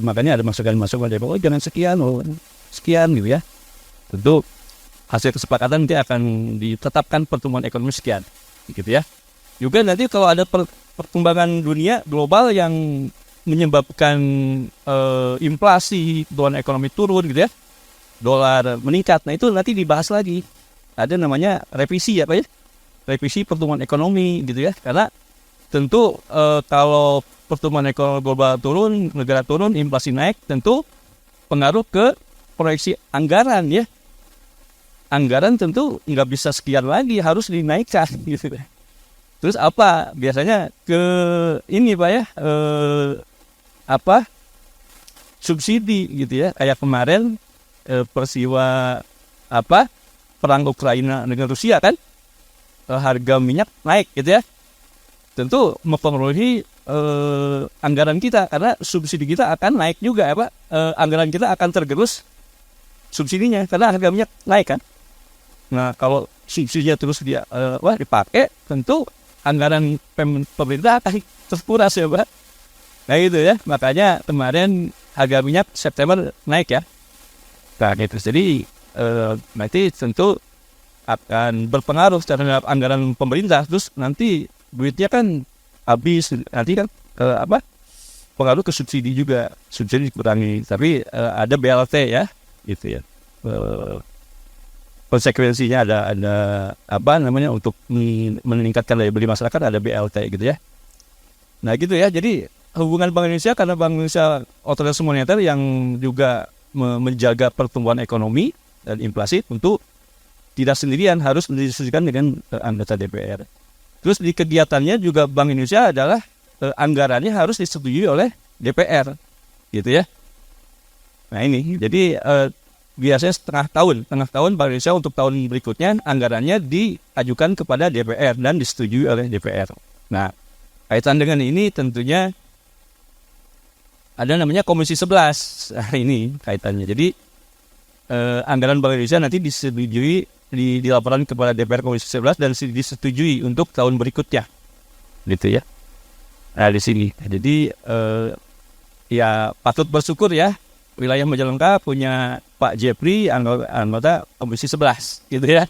makanya ada masukan-masukan dari oh jangan sekian gitu ya. Tentu hasil kesepakatan nanti akan ditetapkan pertumbuhan ekonomi sekian gitu ya. Juga nanti kalau ada perkembangan dunia global yang menyebabkan inflasi, pertumbuhan ekonomi turun gitu ya, dolar meningkat, nah itu nanti dibahas lagi. Ada namanya revisi apa ya? Revisi pertumbuhan ekonomi gitu ya. Karena tentu kalau pertumbuhan ekonomi global turun, negara turun, inflasi naik, tentu pengaruh ke proyeksi anggaran ya. Anggaran tentu nggak bisa sekian lagi, harus dinaikkan gitu. Terus apa? Biasanya ke ini Pak ya, subsidi gitu ya. Kayak kemarin peristiwa perang Ukraina dengan Rusia kan, harga minyak naik gitu ya. Tentu mempengaruhi anggaran kita karena subsidi kita akan naik juga anggaran kita akan tergerus subsidinya karena harga minyak naik kan. Nah kalau subsidinya terus dipakai, tentu anggaran pemerintah akan terkuras ya Pak. Nah itu ya, makanya kemarin harga minyak September naik ya. Nah gitu, jadi nanti tentu akan berpengaruh terhadap anggaran pemerintah. Terus nanti duitnya kan habis, nanti kan pengaruh ke subsidi juga, subsidi dikurangi. Tapi ada BLT ya, gitu ya. Konsekuensinya ada untuk meningkatkan daya beli masyarakat, ada BLT gitu ya. Nah gitu ya, jadi hubungan Bank Indonesia, karena Bank Indonesia otoritas moneter yang juga menjaga pertumbuhan ekonomi dan inflasi, tentu tidak sendirian, harus didiskusikan dengan anggota DPR. Terus di kegiatannya juga Bank Indonesia adalah anggarannya harus disetujui oleh DPR, gitu ya. Nah ini, jadi biasanya setengah tahun Bank Indonesia untuk tahun berikutnya anggarannya diajukan kepada DPR dan disetujui oleh DPR. Nah, kaitan dengan ini tentunya ada namanya Komisi 11. Nah, ini kaitannya. Jadi anggaran Bank Indonesia nanti disetujui dilaporkan kepada DPR Komisi 11 dan disetujui untuk tahun berikutnya. Gitu ya. Nah, di sini. Jadi ya patut bersyukur ya. Wilayah Majalengka punya Pak Jepri, anggota Komisi 11 gitu ya.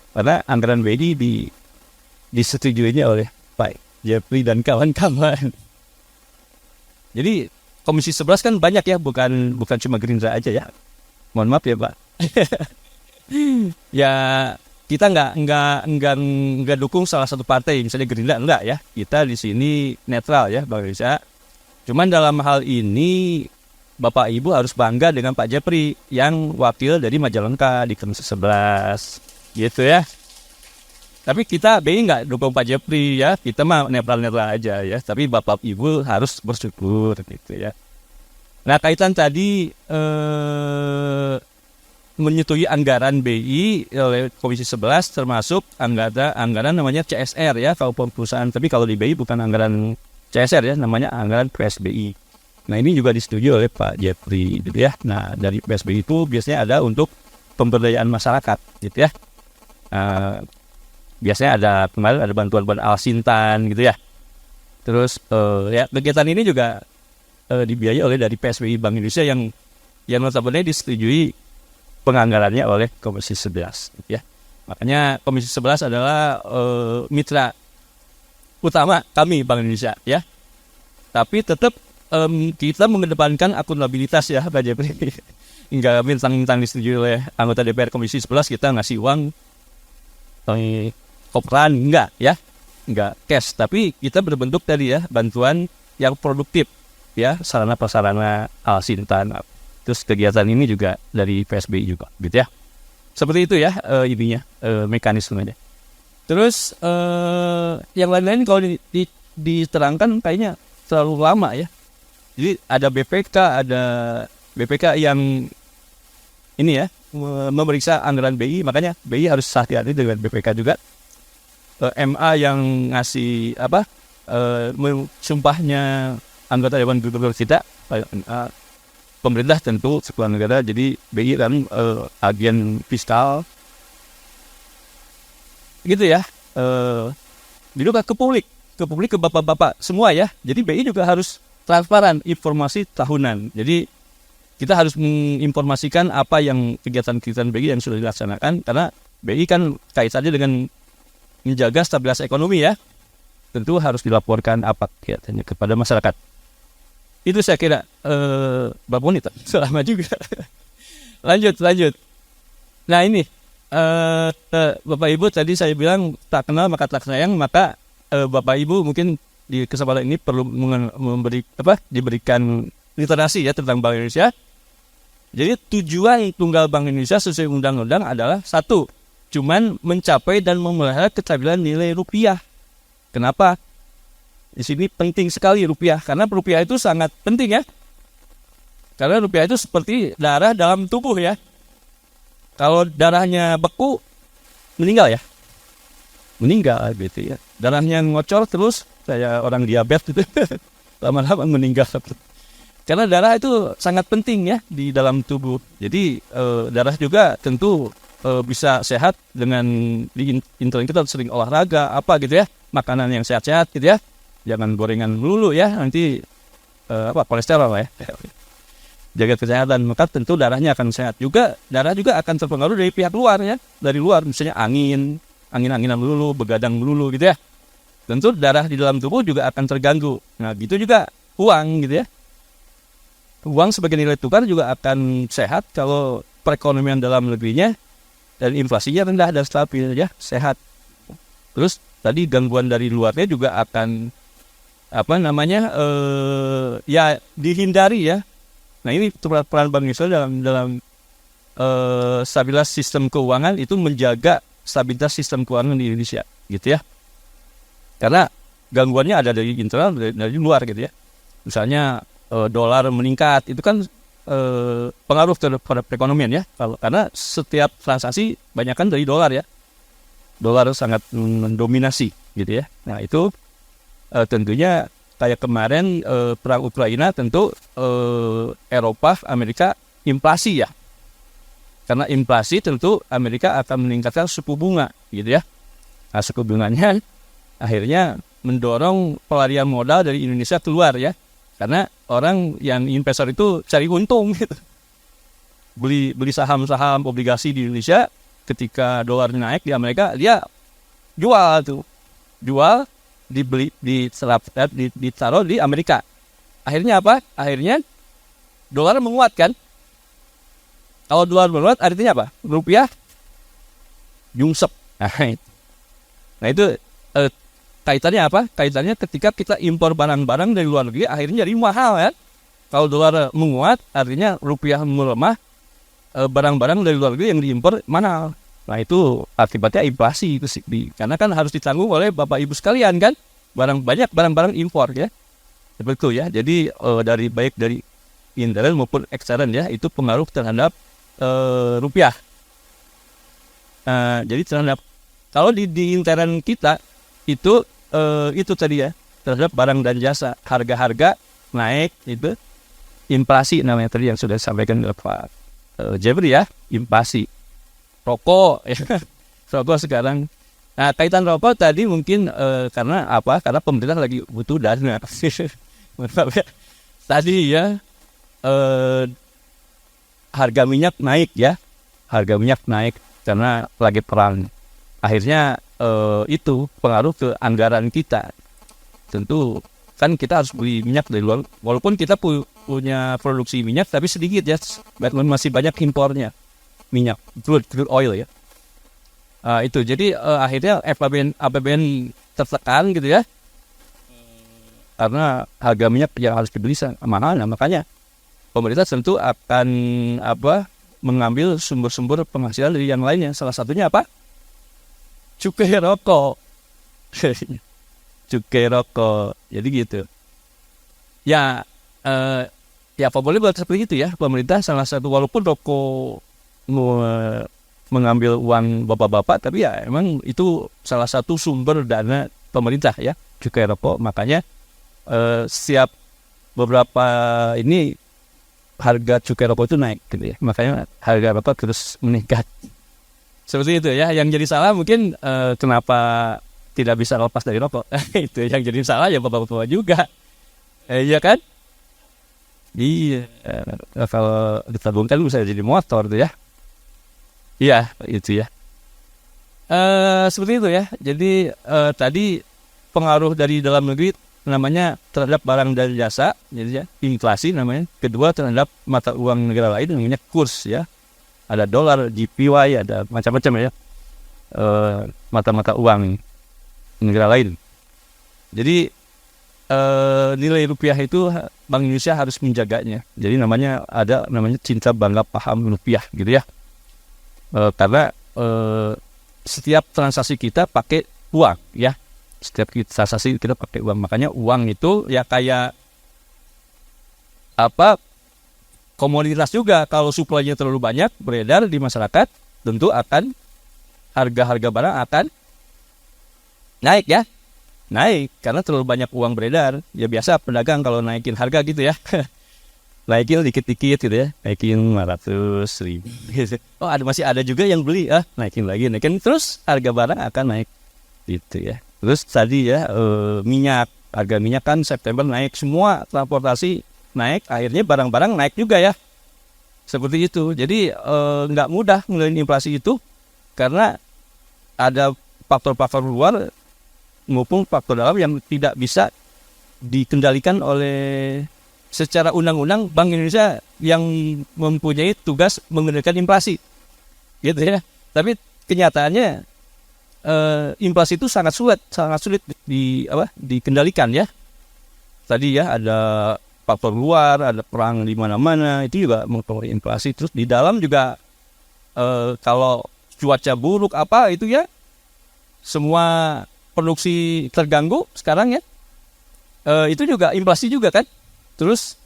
Karena anggaran BI disetujuinya oleh Pak Jepri dan kawan-kawan. Jadi Komisi 11 kan banyak ya, bukan cuma Gerindra aja ya. Mohon maaf ya Pak. Ya kita nggak dukung salah satu partai, misalnya Gerindra enggak ya. Kita di sini netral ya Bang Indonesia. Cuman dalam hal ini Bapak Ibu harus bangga dengan Pak Jepri yang wakil dari Majalengka di Komisi 11 gitu ya. Tapi kita BI nggak dukung Pak Jepri ya, kita mah netral-netral aja ya. Tapi Bapak Ibu harus bersyukur gitu ya. Nah kaitan tadi menyetujui anggaran BI oleh Komisi 11 termasuk anggaran namanya CSR ya, kalau perusahaan. Tapi kalau di BI bukan anggaran CSR ya, namanya anggaran PSBI. Nah ini juga disetujui oleh Pak Jepri gitu ya. Nah dari PSBI itu biasanya ada untuk pemberdayaan masyarakat gitu ya. Biasanya kemarin ada bantuan buat Al-Sintan gitu ya. Terus ya kegiatan ini juga dibiayai oleh dari PSBI Bank Indonesia yang notabene disetujui penganggarannya oleh Komisi 11 ya. Makanya Komisi 11 adalah mitra utama kami Bank Indonesia ya. Tapi tetap kita mengedepankan akuntabilitas ya Pak Jepri. Enggak mentang-mentang disetujui oleh anggota DPR Komisi 11 kita ngasih uang koperan, enggak ya. Enggak cash, tapi kita berbentuk tadi ya bantuan yang produktif ya, sarana prasarana Al-Sintan. Terus kegiatan ini juga dari PSBI juga gitu ya. Seperti itu ya ininya mekanismenya. Terus yang lain-lain kalau diterangkan kayaknya terlalu lama ya. Jadi ada BPK yang ini ya memeriksa anggaran BI, makanya BI harus hati-hati dengan BPK juga. MA yang ngasih sumpahnya anggota Dewan Gubernur kita, pemerintah tentu kepala negara, jadi BI kan agen fiskal gitu ya. Juga ke publik ke bapak-bapak semua ya. Jadi BI juga harus transparan informasi tahunan. Jadi kita harus menginformasikan apa yang kegiatan-kegiatan BI yang sudah dilaksanakan, karena BI kan kaitannya dengan menjaga stabilitas ekonomi ya. Tentu harus dilaporkan apa kegiatannya kepada masyarakat. Itu saya kira Bapak Wanita selama juga. lanjut. Nah ini Bapak Ibu tadi saya bilang tak kenal maka tak sayang, maka Bapak Ibu mungkin di kesempatan ini perlu diberikan literasi ya tentang Bank Indonesia. Jadi tujuan tunggal Bank Indonesia sesuai undang-undang adalah satu, cuman mencapai dan memelihara kestabilan nilai rupiah. Kenapa? Di sini penting sekali rupiah, karena rupiah itu sangat penting ya. Karena rupiah itu seperti darah dalam tubuh ya. Kalau darahnya beku, meninggal ya. Meninggal gitu ya. Darahnya ngocor terus, saya orang diabetes itu lama-lama meninggal. Karena darah itu sangat penting ya di dalam tubuh. Jadi darah juga tentu bisa sehat dengan kita sering olahraga apa gitu ya, makanan yang sehat-sehat gitu ya, jangan gorengan dulu ya, nanti kolesterol ya. Jaga kesehatan, maka tentu darahnya akan sehat. Juga darah juga akan terpengaruh dari pihak luar ya, dari luar misalnya angin-anginan dulu, begadang dulu gitu ya. Tentu darah di dalam tubuh juga akan terganggu. Nah gitu juga uang gitu ya. Uang sebagai nilai tukar juga akan sehat kalau perekonomian dalam negerinya dan inflasinya rendah dan stabil ya, sehat. Terus tadi gangguan dari luarnya juga akan ya dihindari ya. Nah ini peran Bank Indonesia dalam stabilitas sistem keuangan itu menjaga stabilitas sistem keuangan di Indonesia gitu ya. Karena gangguannya ada dari internal dari luar gitu ya. Misalnya dolar meningkat itu kan pengaruh terhadap perekonomian ya. Karena setiap transaksi banyakkan dari dolar ya. Dolar sangat mendominasi gitu ya. Nah itu tentunya kayak kemarin perang Ukraina, tentu Eropa, Amerika inflasi ya. Karena inflasi tentu Amerika akan meningkatkan suku bunga gitu ya. Nah suku bunganya akhirnya mendorong pelarian modal dari Indonesia keluar ya. Karena orang yang investor itu cari untung gitu. Beli saham-saham obligasi di Indonesia, ketika dolar naik di Amerika dia jual dibeli ditaruh di Amerika. Akhirnya apa? Akhirnya dolar menguat kan? Kalau dolar menguat artinya apa? Rupiah nyungsep. Nah itu kaitannya apa? Kaitannya ketika kita impor barang-barang dari luar negeri akhirnya jadi mahal kan? Kalau dolar menguat artinya rupiah melemah, barang-barang dari luar negeri yang diimpor mahal. Nah itu akibatnya inflasi itu sih, karena kan harus ditanggung oleh Bapak Ibu sekalian kan, banyak barang-barang impor ya, seperti itu ya. Jadi baik dari internal maupun eksternal ya, itu pengaruh terhadap rupiah. Jadi terhadap kalau di internal kita itu tadi ya, terhadap barang dan jasa, harga-harga naik itu inflasi namanya tadi yang sudah disampaikan oleh Pak Jebri ya, inflasi. Rokok ya. Rokok sekarang. Nah, kaitan rokok tadi mungkin karena apa? Karena pemerintah lagi butuh dana. Tadi ya harga minyak naik ya. harga minyak naik karena lagi perang. Akhirnya itu pengaruh ke anggaran kita. Tentu kan kita harus beli minyak dari luar, walaupun kita punya produksi minyak tapi sedikit ya, masih banyak impornya minyak, crude oil ya. Itu jadi akhirnya APBN tertekan gitu ya, karena harga minyak yang harus dibeli mahal. Nah, makanya pemerintah tentu akan mengambil sumber-sumber penghasilan dari yang lainnya. Salah satunya apa? Cukai rokok. Cukai rokok. Jadi gitu. Ya apa boleh buat seperti itu ya. Pemerintah salah satu, walaupun rokok mengambil uang bapak-bapak, tapi ya emang itu salah satu sumber dana pemerintah ya, cukai rokok. Makanya setiap beberapa ini harga cukai rokok itu naik gitu ya. Makanya harga rokok terus meningkat. Seperti itu ya. Yang jadi salah mungkin kenapa tidak bisa lepas dari rokok. Itu yang jadi salah ya bapak-bapak juga. Iya kan? Iya. Kalau ditabungkan bisa jadi motor tuh ya. Iya, itu ya. Seperti itu ya. Jadi tadi pengaruh dari dalam negeri namanya terhadap barang dan jasa, jadi ya, inflasi namanya. Kedua terhadap mata uang negara lain namanya kurs ya. Ada dolar, JPY, ada macam-macam ya. Mata-mata uang negara lain. Jadi nilai rupiah itu Bank Indonesia harus menjaganya. Jadi namanya cinta bangga paham rupiah gitu ya. Karena setiap transaksi kita pakai uang ya. Setiap transaksi kita pakai uang. Makanya uang itu ya kayak komoditas juga. Kalau supply-nya terlalu banyak beredar di masyarakat, tentu akan harga-harga barang akan naik ya. Naik karena terlalu banyak uang beredar. Ya biasa pedagang kalau naikin harga gitu ya. Naikin dikit-dikit gitu ya. Naikin 500 ribu gitu. Oh masih ada juga yang beli, naikin lagi. Naikin terus harga barang akan naik gitu ya. Terus tadi ya minyak. Harga minyak kan September naik. Semua transportasi naik. Akhirnya barang-barang naik juga ya. Seperti itu. Jadi nggak mudah ngelilin inflasi itu. Karena ada faktor-faktor luar maupun faktor dalam yang tidak bisa dikendalikan oleh secara undang-undang Bank Indonesia yang mempunyai tugas mengendalikan inflasi, gitu ya. Tapi kenyataannya inflasi itu sangat sulit dikendalikan ya. Tadi ya ada faktor luar, ada perang di mana-mana, itu juga mempengaruhi inflasi. Terus di dalam juga kalau cuaca buruk itu ya, semua produksi terganggu sekarang ya, itu juga inflasi juga kan. Terus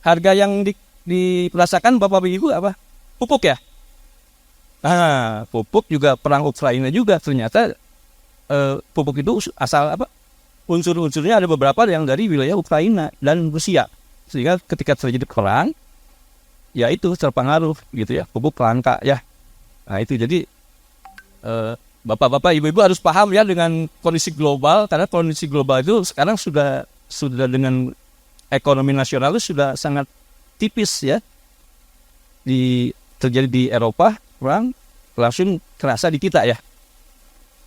harga yang dirasakan Bapak Ibu apa? Pupuk ya. Nah, pupuk juga perang Ukraina juga ternyata pupuk itu asal unsur-unsurnya ada beberapa yang dari wilayah Ukraina dan Rusia. Sehingga ketika terjadi perang, ya itu terpengaruh gitu ya, pupuk langka ya. Nah itu jadi Bapak-bapak, ibu-ibu harus paham ya dengan kondisi global, karena kondisi global itu sekarang sudah dengan ekonomi nasional itu sudah sangat tipis ya. Terjadi di Eropa, perang langsung kerasa di kita ya.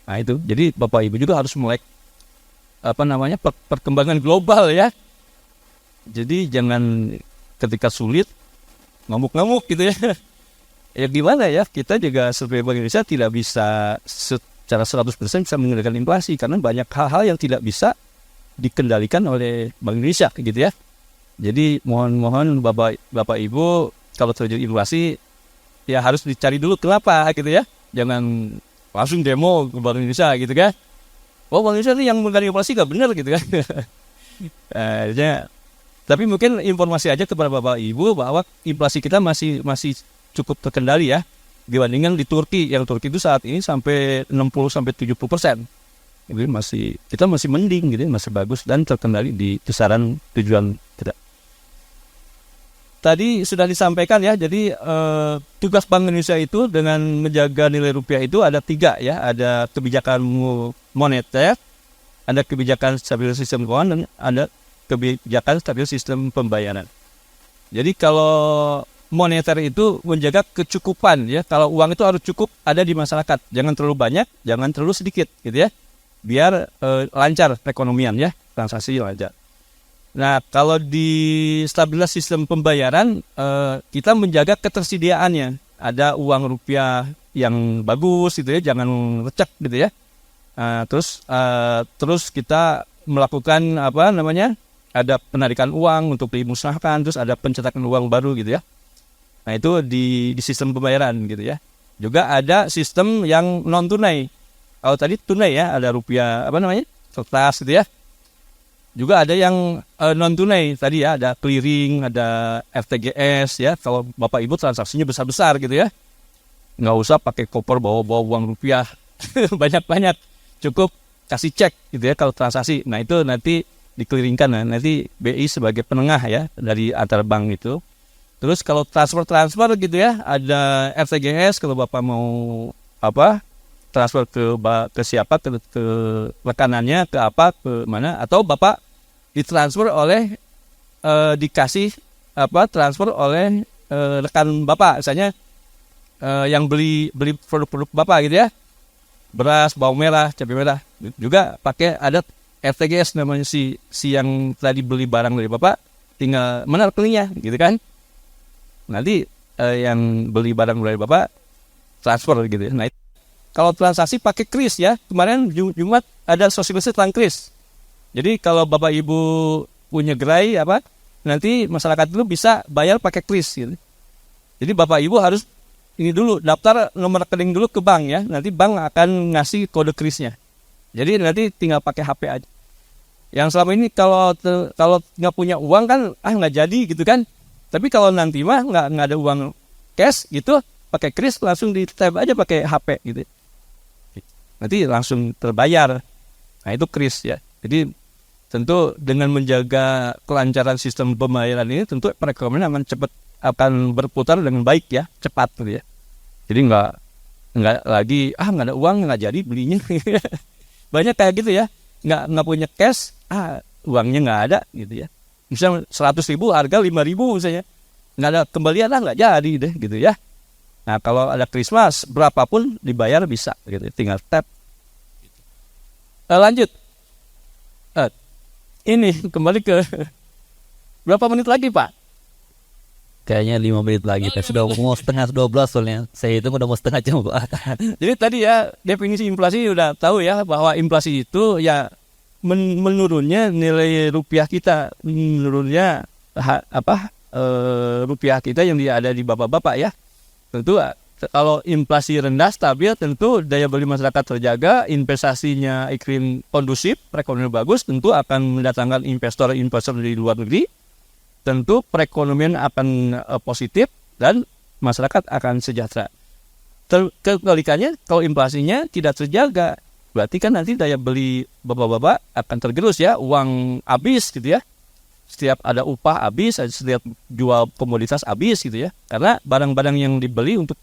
Nah itu, jadi Bapak Ibu juga harus melek perkembangan global ya. Jadi jangan ketika sulit ngamuk-ngamuk gitu ya. Ya gimana ya, kita juga sebagai Bank Indonesia tidak bisa secara 100% bisa mengendalikan inflasi, karena banyak hal-hal yang tidak bisa dikendalikan oleh Bank Indonesia gitu ya. Jadi mohon Bapak Ibu, kalau terjadi inflasi ya harus dicari dulu kenapa gitu ya. Jangan langsung demo ke Bank Indonesia gitu kan. Oh Bank Indonesia ini yang mengendalikan inflasi gak benar gitu kan. Tapi mungkin informasi aja kepada Bapak Ibu bahwa inflasi kita masih cukup terkendali ya, dibandingkan di Turki. Yang Turki itu saat ini sampai 60-70%. Jadi kita masih mending gitu, masih bagus dan terkendali di kisaran tujuan kita. Tadi sudah disampaikan ya, jadi tugas Bank Indonesia itu dengan menjaga nilai rupiah itu ada 3 ya, ada kebijakan moneter, ada kebijakan stabilitas sistem keuangan, dan ada kebijakan stabilitas sistem pembayaran. Jadi kalau moneter itu menjaga kecukupan ya. Kalau uang itu harus cukup ada di masyarakat, jangan terlalu banyak, jangan terlalu sedikit gitu ya. Biar lancar perekonomian ya, transaksi lancar. Nah, kalau di stabilitas sistem pembayaran kita menjaga ketersediaannya. Ada uang rupiah yang bagus gitu ya, jangan lecek gitu ya. Terus kita melakukan ada penarikan uang untuk dimusnahkan, terus ada pencetakan uang baru gitu ya. Nah, itu di sistem pembayaran gitu ya. Juga ada sistem yang non tunai. Kalau tadi tunai ya, ada rupiah kertas gitu ya. Juga ada yang non tunai tadi ya, ada clearing, ada FTGS ya. Kalau Bapak Ibu transaksinya besar-besar gitu ya, nggak usah pakai koper bawa uang rupiah banyak-banyak, cukup kasih cek gitu ya kalau transaksi. Nah, itu nanti dikeliringkan, nanti BI sebagai penengah ya dari antar bank itu. Terus kalau transfer gitu ya, ada FTGS kalau Bapak mau transfer ke siapa, ke rekanannya, ke mana, atau Bapak ditransfer oleh dikasih transfer oleh rekan Bapak, misalnya yang beli produk-produk Bapak gitu ya, beras, bawang merah, cabai merah, juga pakai ada FTGS namanya, si yang tadi beli barang dari Bapak tinggal mana rekeningnya gitu kan, nanti yang beli barang dari Bapak transfer gitu ya. Nah, kalau transaksi pakai kris ya, kemarin Jumat ada sosialisasi tentang kris. Jadi kalau Bapak Ibu punya gerai nanti masyarakat dulu bisa bayar pakai kris gitu. Jadi Bapak Ibu harus ini dulu daftar nomor rekening dulu ke bank ya. Nanti bank akan ngasih kode krisnya. Jadi nanti tinggal pakai HP aja. Yang selama ini kalau nggak punya uang kan nggak jadi gitu kan. Tapi kalau nanti mah nggak ada uang cash gitu, pakai kris langsung di tap aja pakai HP gitu. Nanti langsung terbayar. Nah, itu kris ya. Jadi tentu dengan menjaga kelancaran sistem pembayaran ini, tentu perekonomian akan berputar dengan baik ya, cepat gitu ya. Jadi nggak lagi nggak ada uang, nggak jadi belinya. Banyak kayak gitu ya, nggak punya cash, uangnya nggak ada gitu ya. Misalnya 100.000 harga 5.000 misalnya, nggak ada kembalian nggak jadi deh gitu ya. Nah, kalau ada Christmas berapapun dibayar bisa gitu, tinggal tap. Lanjut. Ini kembali ke berapa menit lagi, Pak? Kayaknya 5 menit lagi. Sudah mau setengah 12 soalnya. Saya itu udah mau setengah jam, Pak. Jadi tadi ya definisi inflasi udah tahu ya, bahwa inflasi itu ya menurunnya nilai rupiah kita, menurunnya rupiah kita yang ada di bapak-bapak ya. Tentu kalau inflasi rendah stabil, tentu daya beli masyarakat terjaga, investasinya iklim kondusif, perekonomian bagus, tentu akan mendatangkan investor dari luar negeri. Tentu perekonomian akan positif dan masyarakat akan sejahtera. Kebalikannya, kalau inflasinya tidak terjaga, berarti kan nanti daya beli bapak-bapak akan tergerus ya, uang habis gitu ya. Setiap ada upah habis, setiap jual komoditas habis gitu ya. Karena barang-barang yang dibeli untuk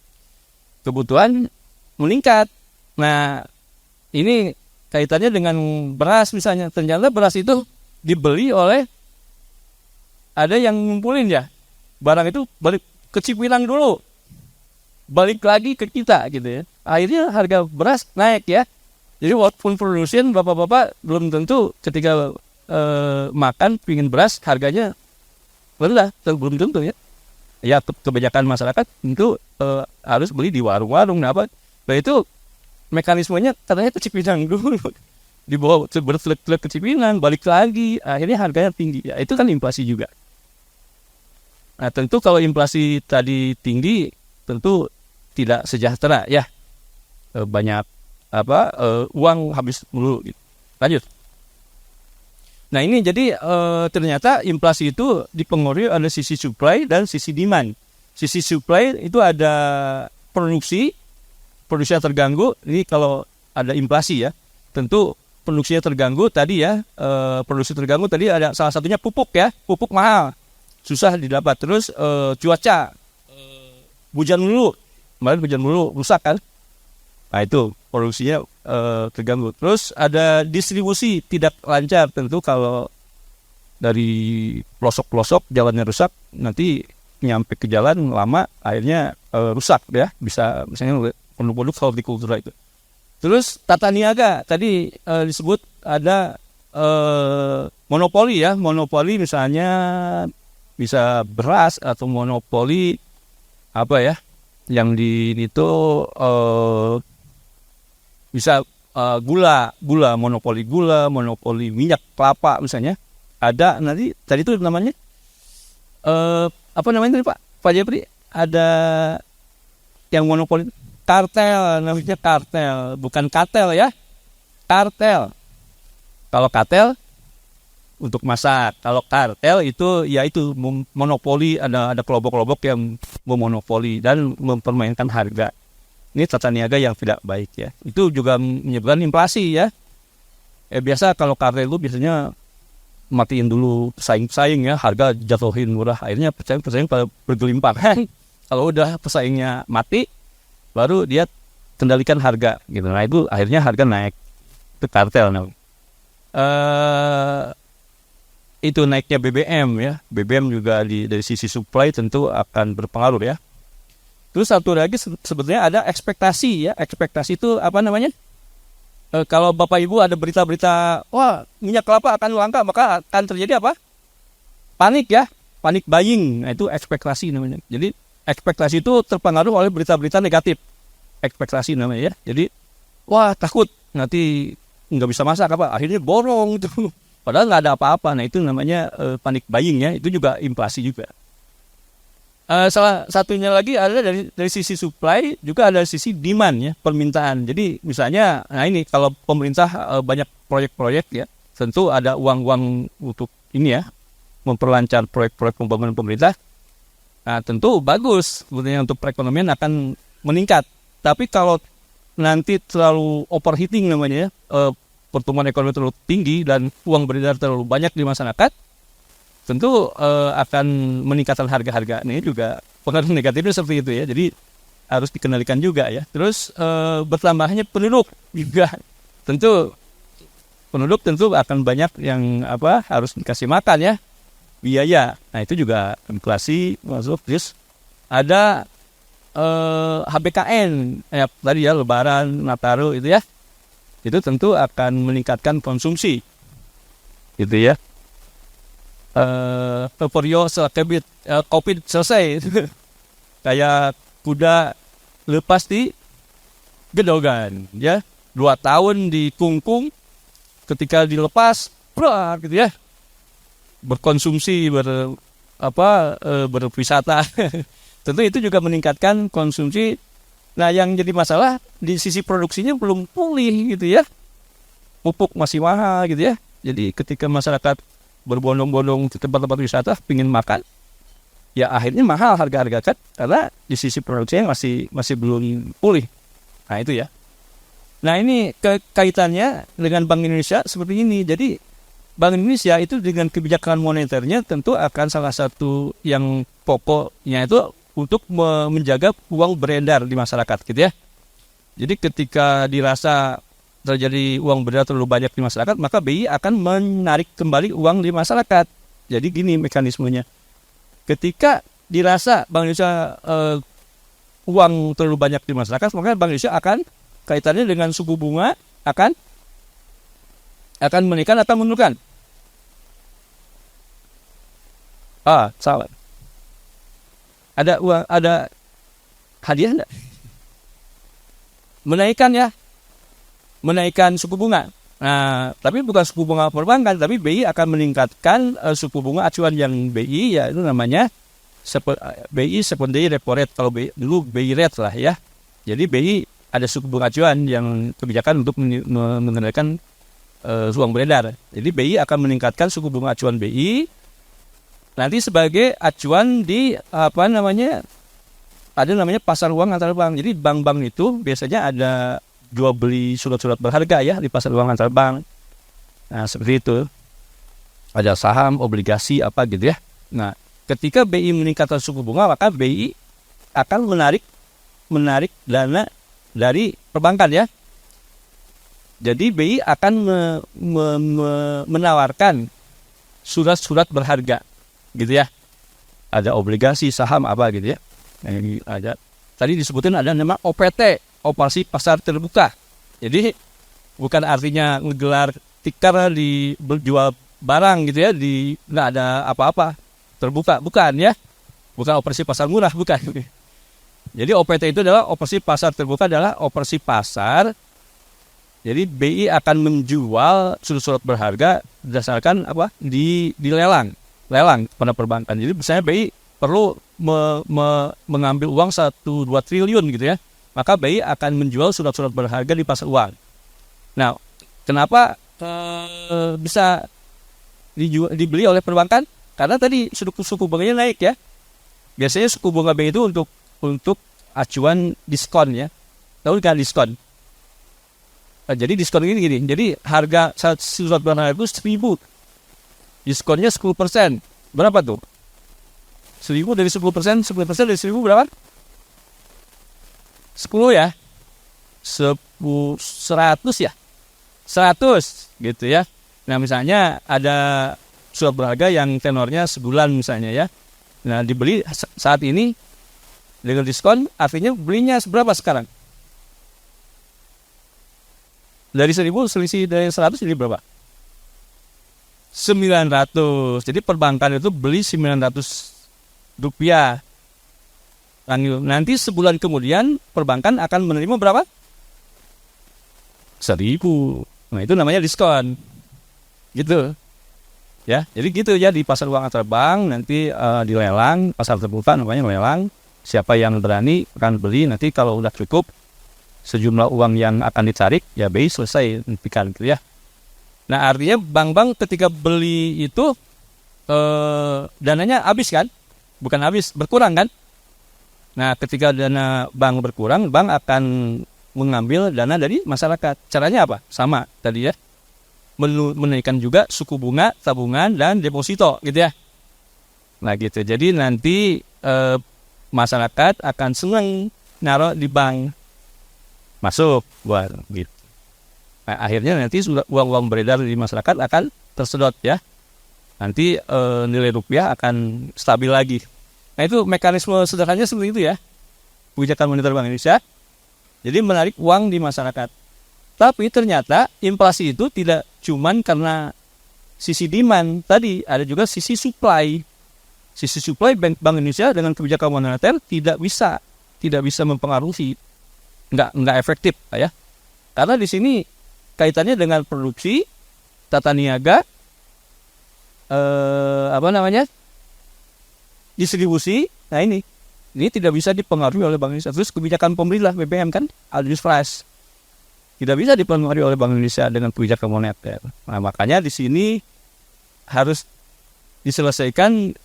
kebutuhan meningkat. Nah, ini kaitannya dengan beras misalnya. Ternyata beras itu dibeli oleh ada yang ngumpulin ya. Barang itu balik ke Cipinang dulu, balik lagi ke kita gitu ya. Akhirnya harga beras naik ya. Jadi walaupun produsen bapak-bapak belum tentu ketika makan pingin beras harganya rendah, belum tentu ya. Ya kebanyakan masyarakat tentu harus beli di warung-warung. Nah itu mekanismenya katanya ke Cipinang dulu, dibawa bertelek-telek ke Cipinang, balik lagi, akhirnya harganya tinggi. Ya, itu kan inflasi juga. Nah, tentu kalau inflasi tadi tinggi, tentu tidak sejahtera ya. Banyak uang habis mulu. Gitu. Lanjut. Nah, ini jadi ternyata inflasi itu dipengaruhi oleh sisi supply dan sisi demand. Sisi supply itu ada produksinya terganggu. Ini kalau ada inflasi ya, tentu produksinya terganggu tadi ya. Produksi terganggu tadi ada salah satunya pupuk ya, pupuk mahal, susah didapat. Terus cuaca, hujan mulu, kemarin hujan mulu, rusak kan. Nah itu produksinya terganggu. Terus ada distribusi tidak lancar, tentu kalau dari pelosok-pelosok jalannya rusak, nanti nyampe ke jalan lama akhirnya rusak ya, bisa misalnya produk-produk hortikultura itu. Terus tata niaga tadi disebut ada monopoli ya, monopoli misalnya bisa beras atau monopoli apa ya yang di itu bisa gula monopoli minyak kelapa misalnya. Ada nanti tadi itu namanya apa namanya tadi Pak Jepri, ada yang monopoli kartel, namanya kartel, bukan kartel ya, kartel. Kalau kartel untuk masak, kalau kartel itu ya itu monopoli, ada kelompok-kelompok yang memonopoli dan mempermainkan harga. Ini tata niaga yang tidak baik ya. Itu juga menyebabkan inflasi ya. Biasa kalau kartel itu biasanya matiin dulu pesaing ya, harga jatuhin murah, akhirnya pesaing pada bergelimpang. Kalau udah pesaingnya mati, baru dia kendalikan harga gitu. Nah itu akhirnya harga naik, itu kartel. Itu naiknya BBM ya, BBM juga dari sisi supply tentu akan berpengaruh ya. Terus satu lagi sebetulnya ada ekspektasi ya, ekspektasi itu apa namanya? Kalau Bapak Ibu ada berita-berita, wah minyak kelapa akan langka, maka akan terjadi apa? Panik ya, panik buying. Nah, itu ekspektasi namanya. Jadi ekspektasi itu terpengaruh oleh berita-berita negatif. Ekspektasi namanya ya. Jadi wah takut nanti nggak bisa masak apa, akhirnya borong itu. Padahal nggak ada apa-apa. Nah itu namanya panik buying ya. Itu juga inflasi juga. Salah satunya lagi ada dari sisi supply, juga ada sisi demand ya, permintaan. Jadi misalnya, nah ini kalau pemerintah banyak proyek-proyek ya, tentu ada uang-uang untuk ini ya, memperlancar proyek-proyek pembangunan pemerintah. Nah tentu bagus, sebetulnya untuk perekonomian akan meningkat. Tapi kalau nanti terlalu overheating namanya ya, pertumbuhan ekonomi terlalu tinggi dan uang beredar terlalu banyak di masyarakat, tentu akan meningkatkan harga-harga. Ini juga pengaruh negatifnya seperti itu ya. Jadi harus dikendalikan juga ya. Terus bertambahnya penduduk juga. Penduduk tentu akan banyak yang harus dikasih makan ya, biaya. Nah itu juga inflasi masuk. Terus ada HBKN ya, tadi ya, Lebaran, Nataru itu ya. Itu tentu akan meningkatkan konsumsi. Gitu ya. Euforia COVID selesai. Kayak kuda lepas di gedongan ya, 2 tahun dikungkung, ketika dilepas gitu ya, berkonsumsi, berwisata. Tentu itu juga meningkatkan konsumsi. Nah yang jadi masalah di sisi produksinya belum pulih gitu ya, pupuk masih mahal gitu ya. Jadi ketika masyarakat berbondong-bondong ke tempat-tempat wisata pingin makan, ya akhirnya mahal harga-harga kan, karena di sisi produksinya masih belum pulih. Nah itu ya. Nah ini kaitannya dengan Bank Indonesia seperti ini. Jadi Bank Indonesia itu dengan kebijakan moneternya tentu akan salah satu yang pokoknya itu untuk menjaga uang beredar di masyarakat gitu ya. Jadi ketika dirasa terjadi uang beredar terlalu banyak di masyarakat, maka BI akan menarik kembali uang di masyarakat. Jadi gini mekanismenya. Ketika dirasa Bank Indonesia uang terlalu banyak di masyarakat, maka Bank Indonesia akan kaitannya dengan suku bunga akan menaikkan atau menurunkan. Salah. Ada uang, ada hadiah enggak? Menaikkan suku bunga. Nah, tapi bukan suku bunga perbankan, tapi BI akan meningkatkan suku bunga acuan yang BI, ya itu namanya BI secondary repo rate. Kalau dulu BI rate lah ya. Jadi BI ada suku bunga acuan yang kebijakan untuk mengendalikan uang beredar. Jadi BI akan meningkatkan suku bunga acuan BI nanti sebagai acuan di ada namanya pasar uang antar bank. Jadi bank-bank itu biasanya ada jual beli surat-surat berharga ya di pasar uang antar bank. Nah seperti itu, ada saham, obligasi apa gitu ya. Nah ketika BI meningkatkan suku bunga, maka BI akan menarik dana dari perbankan ya. Jadi BI akan menawarkan surat-surat berharga gitu ya. ada obligasi, saham apa gitu ya. Nah, ini ada tadi disebutin ada nama OPT, operasi pasar terbuka. Jadi bukan artinya ngegelar tikar di jual barang gitu ya, di nggak ada apa-apa terbuka, bukan ya, bukan operasi pasar murah, bukan. Jadi OPT itu adalah operasi pasar terbuka, adalah operasi pasar. Jadi BI akan menjual surat-surat berharga berdasarkan apa? Di lelang pada perbankan. Jadi misalnya BI perlu mengambil uang 1-2 triliun gitu ya, maka BI akan menjual surat-surat berharga di pasar uang. Nah, kenapa bisa dibeli oleh perbankan? Karena tadi suku bunganya naik ya. Biasanya suku bunga BI itu untuk acuan diskon ya. Tahu kan diskon? Jadi diskon ini gini. Jadi harga surat berharga itu 1.000. Diskonnya 10%. Berapa tuh? 1.000 dari 10%, 10% dari 1.000 berapa? 10 ya? 100 ya? 100 gitu ya. Nah misalnya ada surat berharga yang tenornya sebulan misalnya ya. Nah dibeli saat ini dengan diskon, artinya belinya seberapa sekarang? Dari 1.000 selisih dari 100 jadi berapa? 900. Jadi perbankan itu beli 900 rupiah. Nanti sebulan kemudian perbankan akan menerima berapa? 1.000. Nah itu namanya diskon. Gitu. Ya, jadi gitu ya di pasar uang antar bank nanti dilelang, pasar terbuka namanya lelang. Siapa yang berani akan beli, nanti kalau udah cukup sejumlah uang yang akan ditarik, ya BI selesai hentikan gitu ya. Nah artinya bank-bank ketika beli itu dananya habis kan? Bukan habis, berkurang kan? Nah ketika dana bank berkurang, bank akan mengambil dana dari masyarakat. Caranya apa? Sama tadi ya. Menaikkan juga suku bunga, tabungan, dan deposito gitu ya. Nah gitu, jadi nanti masyarakat akan senang naruh di bank, masuk buat gitu. Nah, akhirnya nanti uang-uang beredar di masyarakat akan tersedot ya. Nanti nilai rupiah akan stabil lagi. Nah itu mekanisme sederhananya seperti itu ya, kebijakan moneter Bank Indonesia. Jadi menarik uang di masyarakat. Tapi ternyata inflasi itu tidak cuman karena sisi demand, tadi ada juga sisi supply. Sisi supply Bank Indonesia dengan kebijakan moneter tidak bisa mempengaruhi, nggak efektif ya. Karena di sini kaitannya dengan produksi, tata niaga, distribusi. Nah ini tidak bisa dipengaruhi oleh Bank Indonesia. Terus kebijakan pemerintah BBM kan ada flash, tidak bisa dipengaruhi oleh Bank Indonesia dengan kebijakan moneter. Nah makanya di sini harus diselesaikan.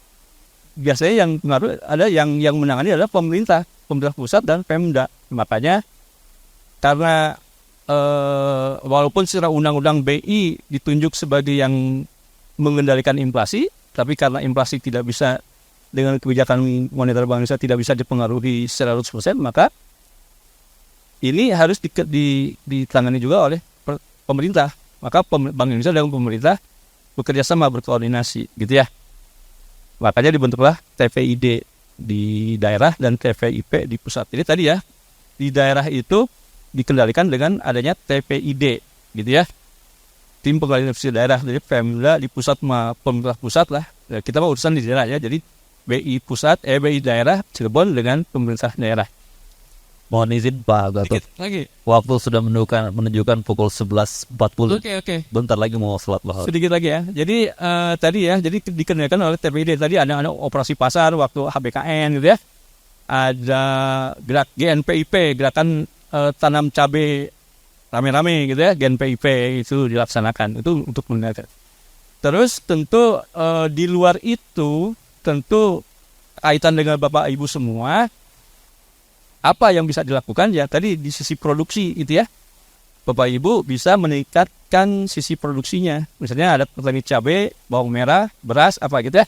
Biasanya yang pengaruh ada yang menangani adalah pemerintah pusat dan Pemda. Makanya karena walaupun secara undang-undang BI ditunjuk sebagai yang mengendalikan inflasi, tapi karena inflasi tidak bisa dengan kebijakan moneter Bank Indonesia tidak bisa dipengaruhi secara 100%, maka ini harus ditangani juga oleh pemerintah. Maka Bank Indonesia dan pemerintah bekerja sama, berkoordinasi gitu ya. Makanya dibentuklah TPID di daerah dan TVIP di pusat. Jadi tadi ya, di daerah itu dikendalikan dengan adanya TPID gitu ya. Tim pengendalian inflasi daerah, jadi Pemda di pusat sama pemerintah pusat lah. Kita mau urusan di daerah ya. Jadi BI pusat, BI daerah Cirebon dengan pemerintah daerah. Mohon izin Pak Gatot. Lagi. Waktu sudah menunjukkan pukul 11.40. Oke. Bentar lagi mau sholat Zuhur. Sedikit lagi ya. Jadi tadi ya, jadi dikendalikan oleh TPID. Tadi ada operasi pasar waktu HBKN gitu ya. Ada gerak GNPIP, gerakan tanam cabai rame-rame gitu ya. GNPIP itu dilaksanakan. Itu untuk mengendalikan. Terus tentu di luar itu tentu kaitan dengan Bapak Ibu semua. Apa yang bisa dilakukan ya tadi di sisi produksi itu ya. Bapak Ibu bisa meningkatkan sisi produksinya. Misalnya ada petani cabai, bawang merah, beras apa gitu ya.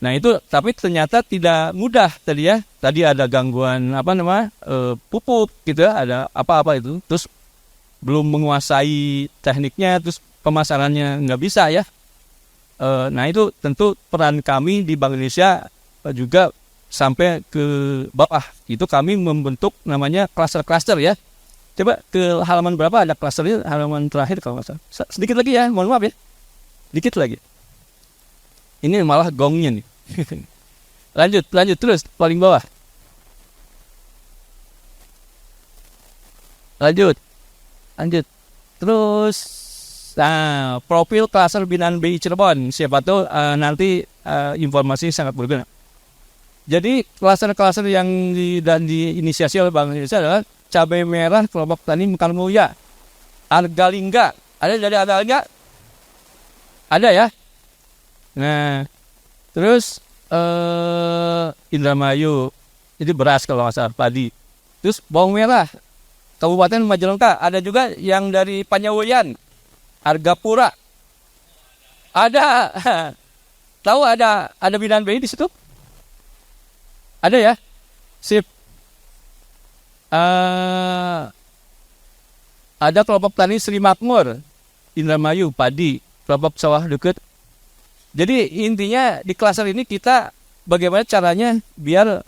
Nah itu tapi ternyata tidak mudah tadi ya. Tadi ada gangguan pupuk gitu ya, ada apa-apa itu. Terus belum menguasai tekniknya, terus pemasarannya nggak bisa ya. Nah itu tentu peran kami di Bank Indonesia juga sampai ke bawah. Itu kami membentuk namanya klaster-klaster ya. Coba ke halaman berapa ada klasternya, halaman terakhir kalau nggak salah. Sedikit lagi ya, mohon maaf ya. Dikit lagi. Ini malah gongnya nih. lanjut terus paling bawah. Lanjut. Terus profil klaster binaan BI Cirebon. Siapa tahu nanti informasi sangat berguna. Jadi klaster-klaster yang diinisiasi oleh Bank Indonesia adalah cabai merah kelompok tani Mekar Mulia, Argalingga. Ada dari Argalingga? Ada ya. Nah, terus Indramayu. Jadi beras kalau nggak salah, padi. Terus bawang merah Kabupaten Majalengka. Ada juga yang dari Panyawian, Argapura. Ada. Tahu ada binaan BI di situ? Ada ya? Sip. Ada kelompok tani Sri Makmur, Indramayu, padi, kelompok sawah deket. Jadi intinya di klaster ini kita bagaimana caranya biar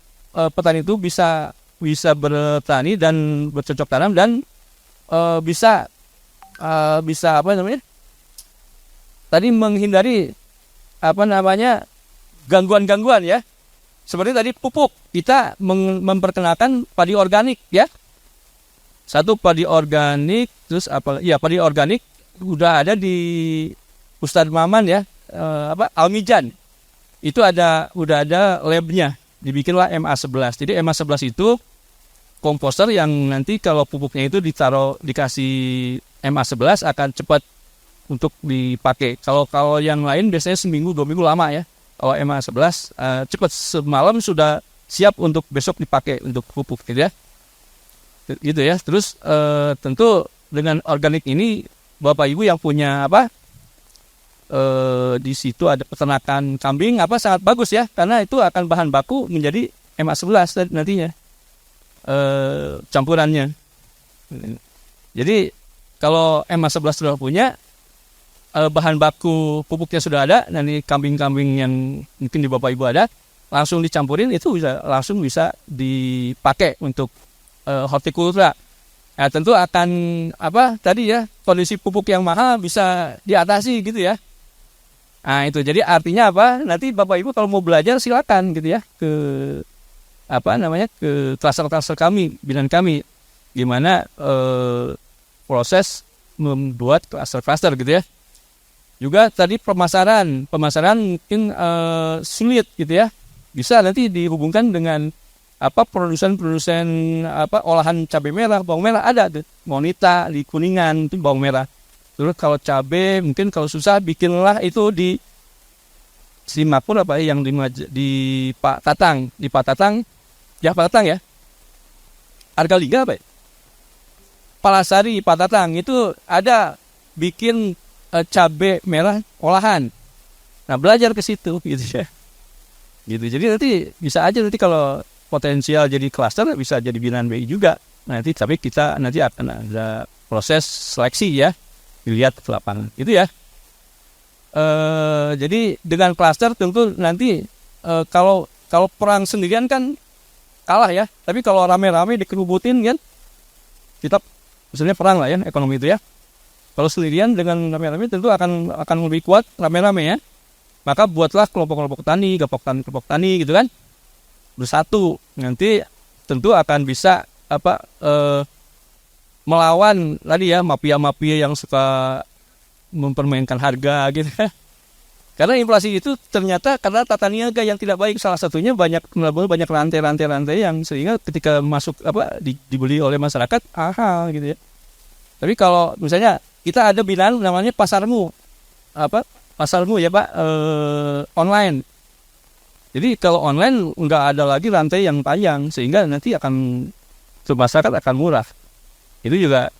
petani itu bisa bertani dan bercocok tanam dan bisa apa namanya? Tadi menghindari gangguan-gangguan ya. Seperti tadi pupuk, kita memperkenalkan padi organik ya. Satu padi organik, terus padi organik udah ada di Ustadz Maman ya, Almijan. Itu udah ada labnya, dibikinlah MA11. Jadi MA11 itu komposter yang nanti kalau pupuknya itu dikasih MA11 akan cepat untuk dipakai. Kalau yang lain biasanya seminggu 2 minggu lama ya. Kalau MA11 cepat, semalam sudah siap untuk besok dipakai untuk pupuk gitu ya. Gitu ya. Terus tentu dengan organik ini Bapak Ibu yang punya di situ ada peternakan kambing sangat bagus ya, karena itu akan bahan baku menjadi MA11 nantinya campurannya. Jadi kalau MA11 sudah punya bahan baku pupuknya sudah ada, nanti kambing-kambing yang mungkin di Bapak Ibu ada langsung dicampurin, itu langsung bisa dipakai untuk hortikultura. Nah, tentu akan tadi ya, kondisi pupuk yang mahal bisa diatasi gitu ya. Nah, itu jadi artinya nanti Bapak Ibu kalau mau belajar silakan gitu ya ke ke klaster-klaster kami, binaan kami, gimana proses membuat klaster-klaster gitu ya. Juga tadi pemasaran mungkin sulit gitu ya. Bisa nanti dihubungkan dengan produsen olahan cabai merah, bawang merah ada tuh. Monita di Kuningan itu bawang merah. Terus kalau cabai mungkin kalau susah bikinlah itu di Simakmur yang di Pak Tatang, ya Argalingga Palasari, Pak Tatang itu ada bikin cabai merah olahan. Nah, belajar ke situ gitu ya. Gitu. Jadi nanti bisa aja nanti kalau potensial jadi klaster bisa jadi binaan BI juga. Nanti tapi kita nanti akan ada proses seleksi ya. Dilihat ke lapangan. Itu ya. Jadi dengan klaster tentu nanti kalau perang sendirian kan kalah ya. Tapi kalau rame-rame dikerubutin kan kita misalnya perang lah ya ekonomi itu ya. Kalau sendirian dengan rame-rame tentu akan lebih kuat rame-rame ya. Maka buatlah kelompok-kelompok tani gitu kan. Bersatu. Nanti tentu akan bisa melawan tadi ya mafia-mafia yang suka mempermainkan harga gitu. Karena inflasi itu ternyata karena tata niaga yang tidak baik, salah satunya banyak rantai-rantai yang sehingga ketika masuk dibeli oleh masyarakat gitu ya. Tapi kalau misalnya kita ada binaan namanya pasarmu ya Pak, online. Jadi kalau online nggak ada lagi rantai yang panjang sehingga nanti akan masyarakat akan murah. Itu juga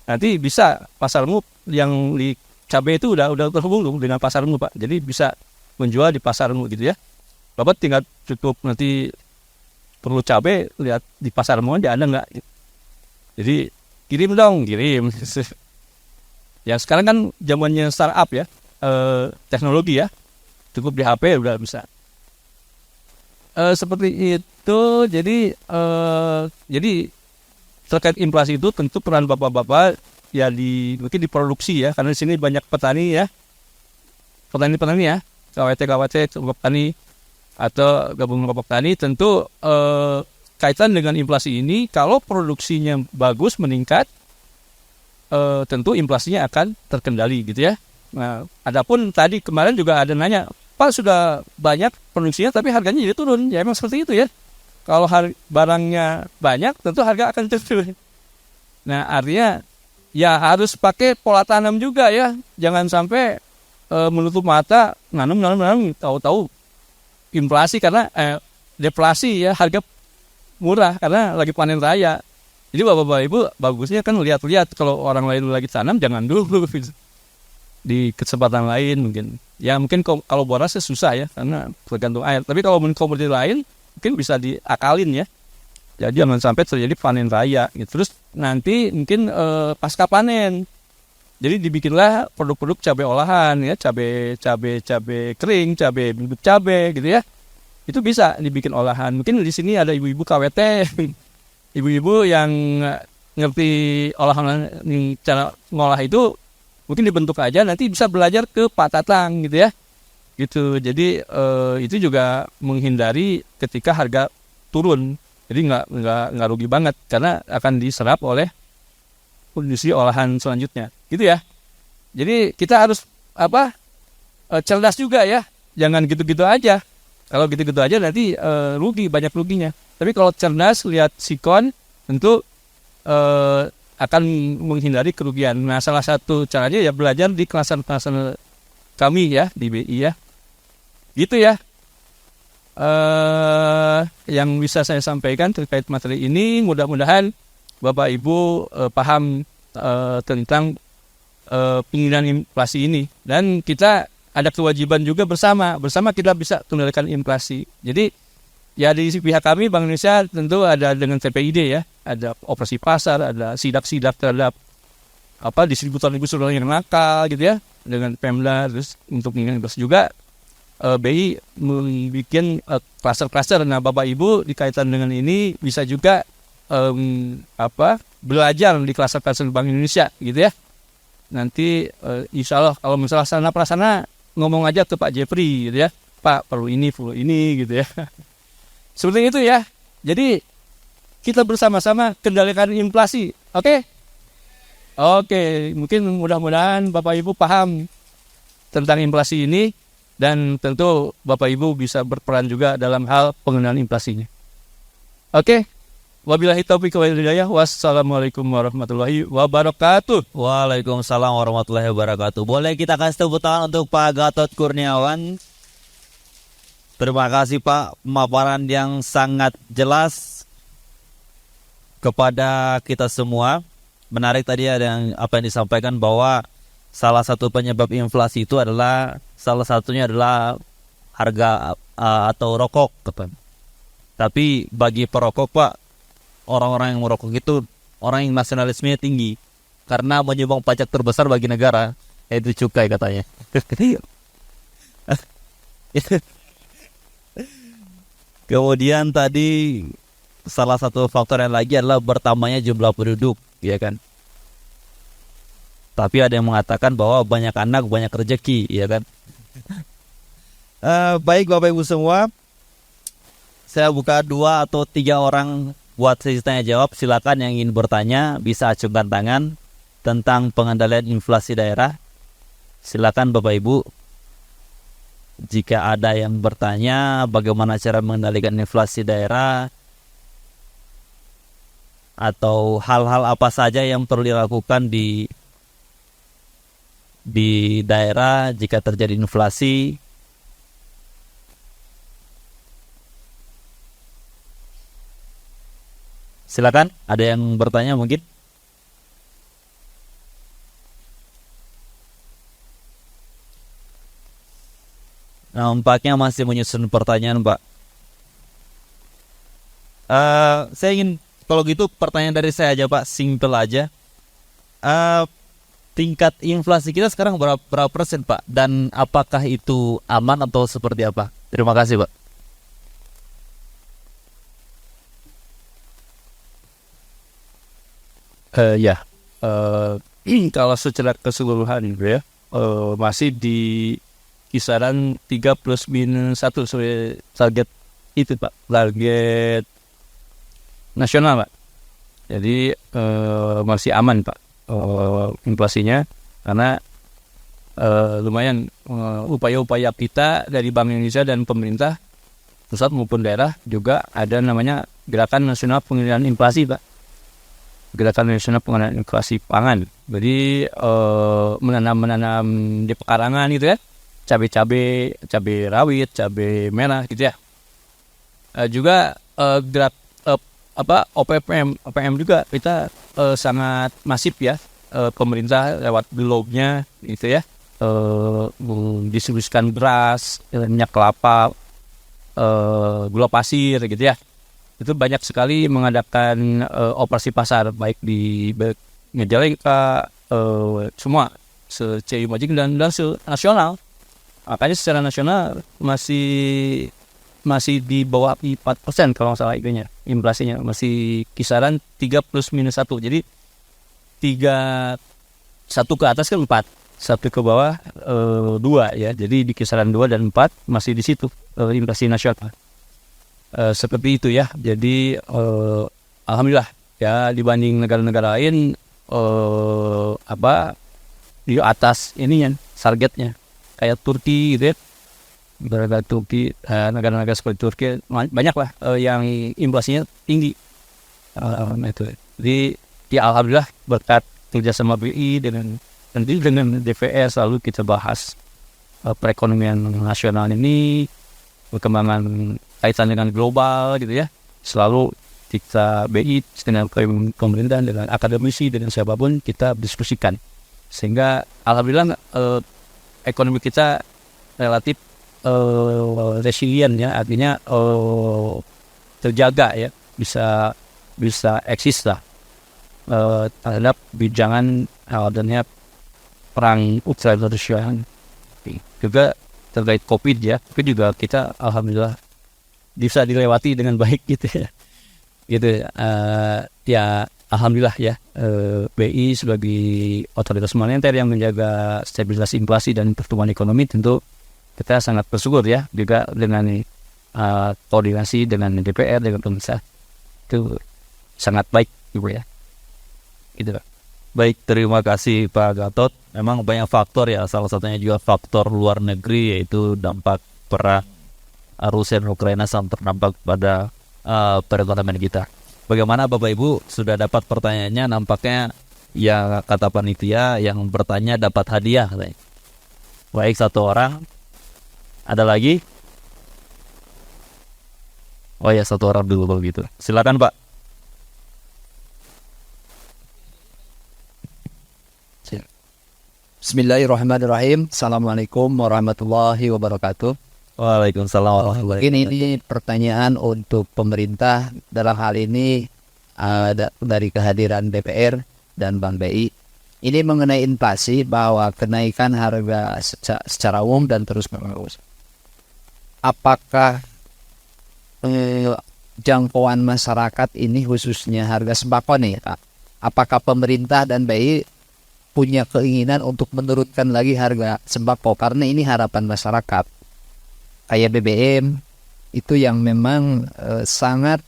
nanti bisa pasarmu yang di cabai itu udah terhubung dengan pasarmu Pak. Jadi bisa menjual di pasarmu gitu ya. Bapak tinggal cukup nanti perlu cabai lihat di pasarmu aja ada nggak. Jadi kirim. Ya sekarang kan zamannya startup ya, teknologi ya, cukup di HP udah bisa. Seperti itu. Jadi terkait inflasi itu tentu peran bapak-bapak ya mungkin di produksi ya, karena di sini banyak petani ya, petani ya, KWT petani atau gabungan kelompok petani. Tentu kaitan dengan inflasi ini, kalau produksinya bagus meningkat, tentu inflasinya akan terkendali gitu ya. Nah, adapun tadi kemarin juga ada nanya, Pak sudah banyak produksinya tapi harganya jadi turun. Ya emang seperti itu ya. Kalau barangnya banyak tentu harga akan turun. Nah artinya ya harus pakai pola tanam juga ya. Jangan sampai menutup mata nanam tahu-tahu inflasi karena deflasi ya, harga murah karena lagi panen raya. Jadi bapak-bapak ibu bagusnya kan lihat-lihat, kalau orang lain lagi tanam jangan dulu di kesempatan lain mungkin. Ya mungkin kalau borasnya susah ya karena tergantung air. Tapi kalau komoditi lain mungkin bisa diakalin ya. Jadi jangan sampai terjadi panen raya gitu. Terus nanti mungkin pasca panen, jadi dibikinlah produk-produk cabai olahan ya, cabai kering, cabai bibit cabai gitu ya. Itu bisa dibikin olahan. Mungkin di sini ada ibu-ibu KWT, ibu-ibu yang ngerti olahan cara ngolah itu, mungkin dibentuk aja nanti bisa belajar ke Pak Tatang gitu ya. Gitu. Jadi itu juga menghindari ketika harga turun. Jadi nggak rugi banget karena akan diserap oleh industri olahan selanjutnya. Gitu ya. Jadi kita harus cerdas juga ya. Jangan gitu-gitu aja. Kalau gitu-gitu aja nanti rugi, banyak ruginya. Tapi kalau cerdas, lihat sikon, tentu akan menghindari kerugian. Nah, salah satu caranya ya belajar di kelasan-kelasan kami ya, di BI ya. Gitu ya. Yang bisa saya sampaikan terkait materi ini, mudah-mudahan Bapak Ibu paham tentang pengendalian inflasi ini. Dan kita ada kewajiban juga bersama kita bisa kendalikan inflasi. Jadi ya di pihak kami Bank Indonesia tentu ada dengan TPID ya, ada operasi pasar, ada sidak terhadap distributor yang nakal gitu ya, dengan Pemda. Terus untuk inflasi juga BI membuat klaster-klaster. Nah Bapak Ibu dikaitan dengan ini bisa juga belajar di klaster-klaster Bank Indonesia gitu ya. Nanti insya Allah kalau misalnya sana prasana ngomong aja ke Pak Jeffrey gitu ya, Pak perlu ini gitu ya. Seperti itu ya. Jadi kita bersama-sama kendalikan inflasi. Oke? Oke, mungkin mudah-mudahan Bapak Ibu paham tentang inflasi ini, dan tentu Bapak Ibu bisa berperan juga dalam hal pengendalian inflasinya. Oke? Wabillahi taufiq wal hidayah. Wassalamualaikum warahmatullahi wabarakatuh. Waalaikumsalam warahmatullahi wabarakatuh. Boleh kita kasih tepuk tangan untuk Pak Gatot Kurniawan. Terima kasih Pak, pemaparan yang sangat jelas kepada kita semua. Menarik tadi ada apa yang disampaikan bahwa salah satu penyebab inflasi itu adalah harga atau rokok. Tapi bagi perokok Pak, orang-orang yang merokok itu orang yang nasionalismenya tinggi karena menyumbang pajak terbesar bagi negara, yaitu cukai katanya. Kemudian tadi salah satu faktor yang lagi adalah bertambahnya jumlah penduduk, ya kan. Tapi ada yang mengatakan bahwa banyak anak banyak rezeki, ya kan. Baik Bapak Ibu semua, saya buka 2 atau 3 orang buat sesi tanya jawab. Silakan yang ingin bertanya bisa acungkan tangan tentang pengendalian inflasi daerah. Silakan Bapak Ibu. Jika ada yang bertanya bagaimana cara mengendalikan inflasi daerah atau hal-hal apa saja yang perlu dilakukan di daerah jika terjadi inflasi. Silakan, ada yang bertanya mungkin? Nampaknya masih menyusun pertanyaan, Pak. Saya ingin, kalau gitu pertanyaan dari saya aja, Pak, simple aja. Tingkat inflasi kita sekarang berapa persen, Pak? Dan apakah itu aman atau seperti apa? Terima kasih, Pak. Ya, kalau secara keseluruhan gitu ya, masih di kisaran 3 plus minus 1 sebagai target itu Pak, target nasional Pak. Jadi masih aman Pak inflasinya, karena lumayan upaya-upaya kita dari Bank Indonesia dan pemerintah pusat maupun daerah juga ada namanya Gerakan Nasional Pengendalian Inflasi Pak. Gerakan Nasional Pengendalian Inflasi Pangan. Jadi menanam di pekarangan gitu ya, cabai rawit, cabai merah gitu ya. Juga gerak OPM juga kita sangat masif ya, pemerintah lewat Bulognya gitu ya, distribusikan beras, minyak kelapa, gula pasir gitu ya. Itu banyak sekali mengadakan operasi pasar baik di Majalengka, semua se-CU Majing dan nasional. Makanya secara nasional masih di bawah 4% kalau nggak salah itunya, inflasinya masih kisaran 3 plus minus 1. Jadi 1 ke atas kan 4, 1 ke bawah 2 ya. Jadi di kisaran 2 dan 4 masih di situ inflasi nasional. Seperti itu ya. Jadi alhamdulillah ya, dibanding negara-negara lain di atas ininya targetnya, kayak Turki gitu ya. Negara Turki, negara-negara seperti Turki banyak lah yang inflasinya tinggi. Itu. Jadi ya alhamdulillah berkat kerjasama BI dengan DPR selalu kita bahas perekonomian nasional ini, perkembangan kaitan dengan global gitu ya. Selalu kita BI dengan pemerintah, dengan akademisi, dengan siapapun kita diskusikan. Sehingga alhamdulillah ekonomi kita relatif resilient ya, artinya terjaga ya, bisa eksis lah terhadap binjangan adanya perang Ukraina Rusia. Juga terkait COVID ya, tapi juga kita alhamdulillah bisa dilewati dengan baik gitu ya. Ya alhamdulillah ya, BI sebagai otoritas moneter yang menjaga stabilitas inflasi dan pertumbuhan ekonomi, tentu kita sangat bersyukur ya, juga dengan koordinasi dengan DPR, dengan pemerintah itu sangat baik gitu ya. Gitu Pak. Baik, terima kasih Pak Gatot. Memang banyak faktor ya, salah satunya juga faktor luar negeri, yaitu dampak perang Rusia dan Ukraina sangat terdampak pada perekonomian kita. Bagaimana Bapak Ibu, sudah dapat pertanyaannya? Nampaknya ya, kata panitia yang bertanya dapat hadiah katanya. Baik, 1 orang. Ada lagi? Oh ya, 1 orang dulu kalau gitu. Silakan Pak. Bismillahirrahmanirrahim. Assalamualaikum warahmatullahi wabarakatuh. Waalaikumsalam warahmatullahi wabarakatuh. Ini pertanyaan untuk pemerintah, dalam hal ini dari kehadiran DPR dan Bank BI. Ini mengenai inflasi, bahwa kenaikan harga secara umum dan terus menerus. Apakah jangkauan masyarakat ini, khususnya harga sembako nih, apakah pemerintah dan BI punya keinginan untuk menurunkan lagi harga sembako? Karena ini harapan masyarakat. Kayak BBM itu yang memang sangat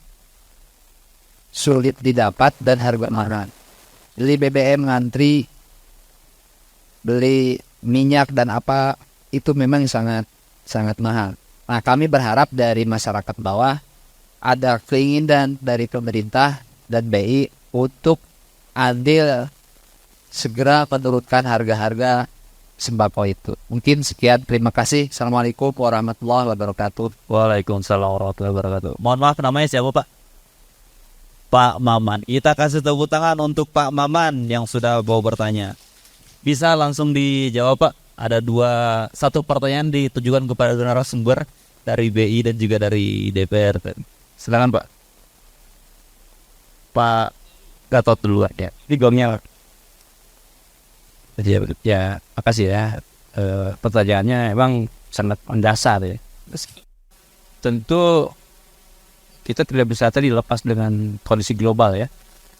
sulit didapat dan harga mahal. Beli BBM ngantri, beli minyak dan apa itu memang sangat mahal. Nah, kami berharap dari masyarakat bawah ada keinginan dari pemerintah dan BI untuk adil segera menurunkan harga-harga sembako itu. Mungkin sekian, terima kasih. Assalamualaikum warahmatullahi wabarakatuh. Waalaikumsalam warahmatullahi wabarakatuh. Mohon maaf, namanya siapa Pak? Pak Maman. Kita kasih tepuk tangan untuk Pak Maman yang sudah mau bertanya. Bisa langsung dijawab Pak. Ada 1 pertanyaan ditujukan kepada narasumber dari BI dan juga dari DPR. Silakan Pak. Pak Gatot dulu ya. Ini gongnya. Ya, makasih ya. Pertanyaannya emang sangat mendasar ya. Tentu kita tidak bisa tadi lepas dengan kondisi global ya.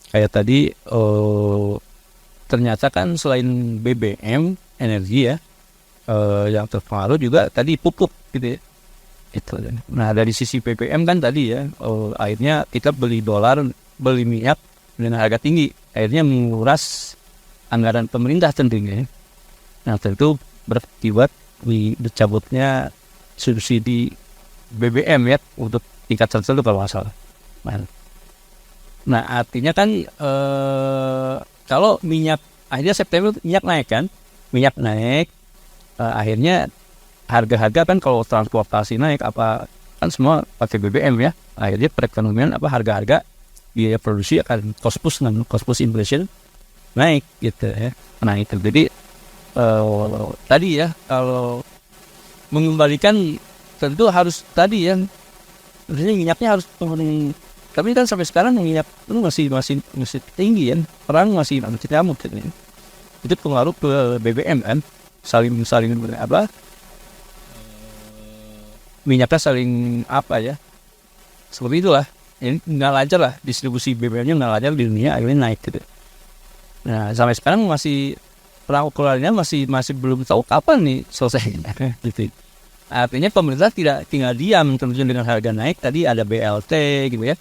kayak tadi ternyata kan selain BBM energi ya, yang terpengaruh juga tadi pupuk gitu ya. Itu. Nah dari sisi BBM kan tadi ya, akhirnya kita beli dolar, beli minyak dengan harga tinggi, akhirnya menguras anggaran pemerintah tentunya. Nah tentu berakibat dicabutnya subsidi BBM ya untuk tingkat tertentu kalau nggak salah. Nah artinya kan kalau minyak akhirnya September minyak naik kan, akhirnya harga-harga kan kalau transportasi naik apa kan semua pakai BBM ya, akhirnya perekonomian harga-harga biaya produksi akan cost push inflation naik gitu ya. Nah itu jadi tadi ya kalau mengembalikan tentu harus tadi ya, sebenarnya minyaknya harus turun. Tapi kan sampai sekarang minyak itu masih tinggi kan, perang masih nyamuk gitu. Itu pengaruh ke BBM kan, saling minyaknya saling seperti itulah. Ini nggak lancar lah, distribusi BBM-nya nggak lancar di dunia, akhirnya naik gitu. Nah sampai sekarang masih perang Ukraina masih belum tahu kapan nih selesai gitu. Artinya pemerintah tidak tinggal diam tentunya dengan harga naik. Tadi ada BLT gitu ya.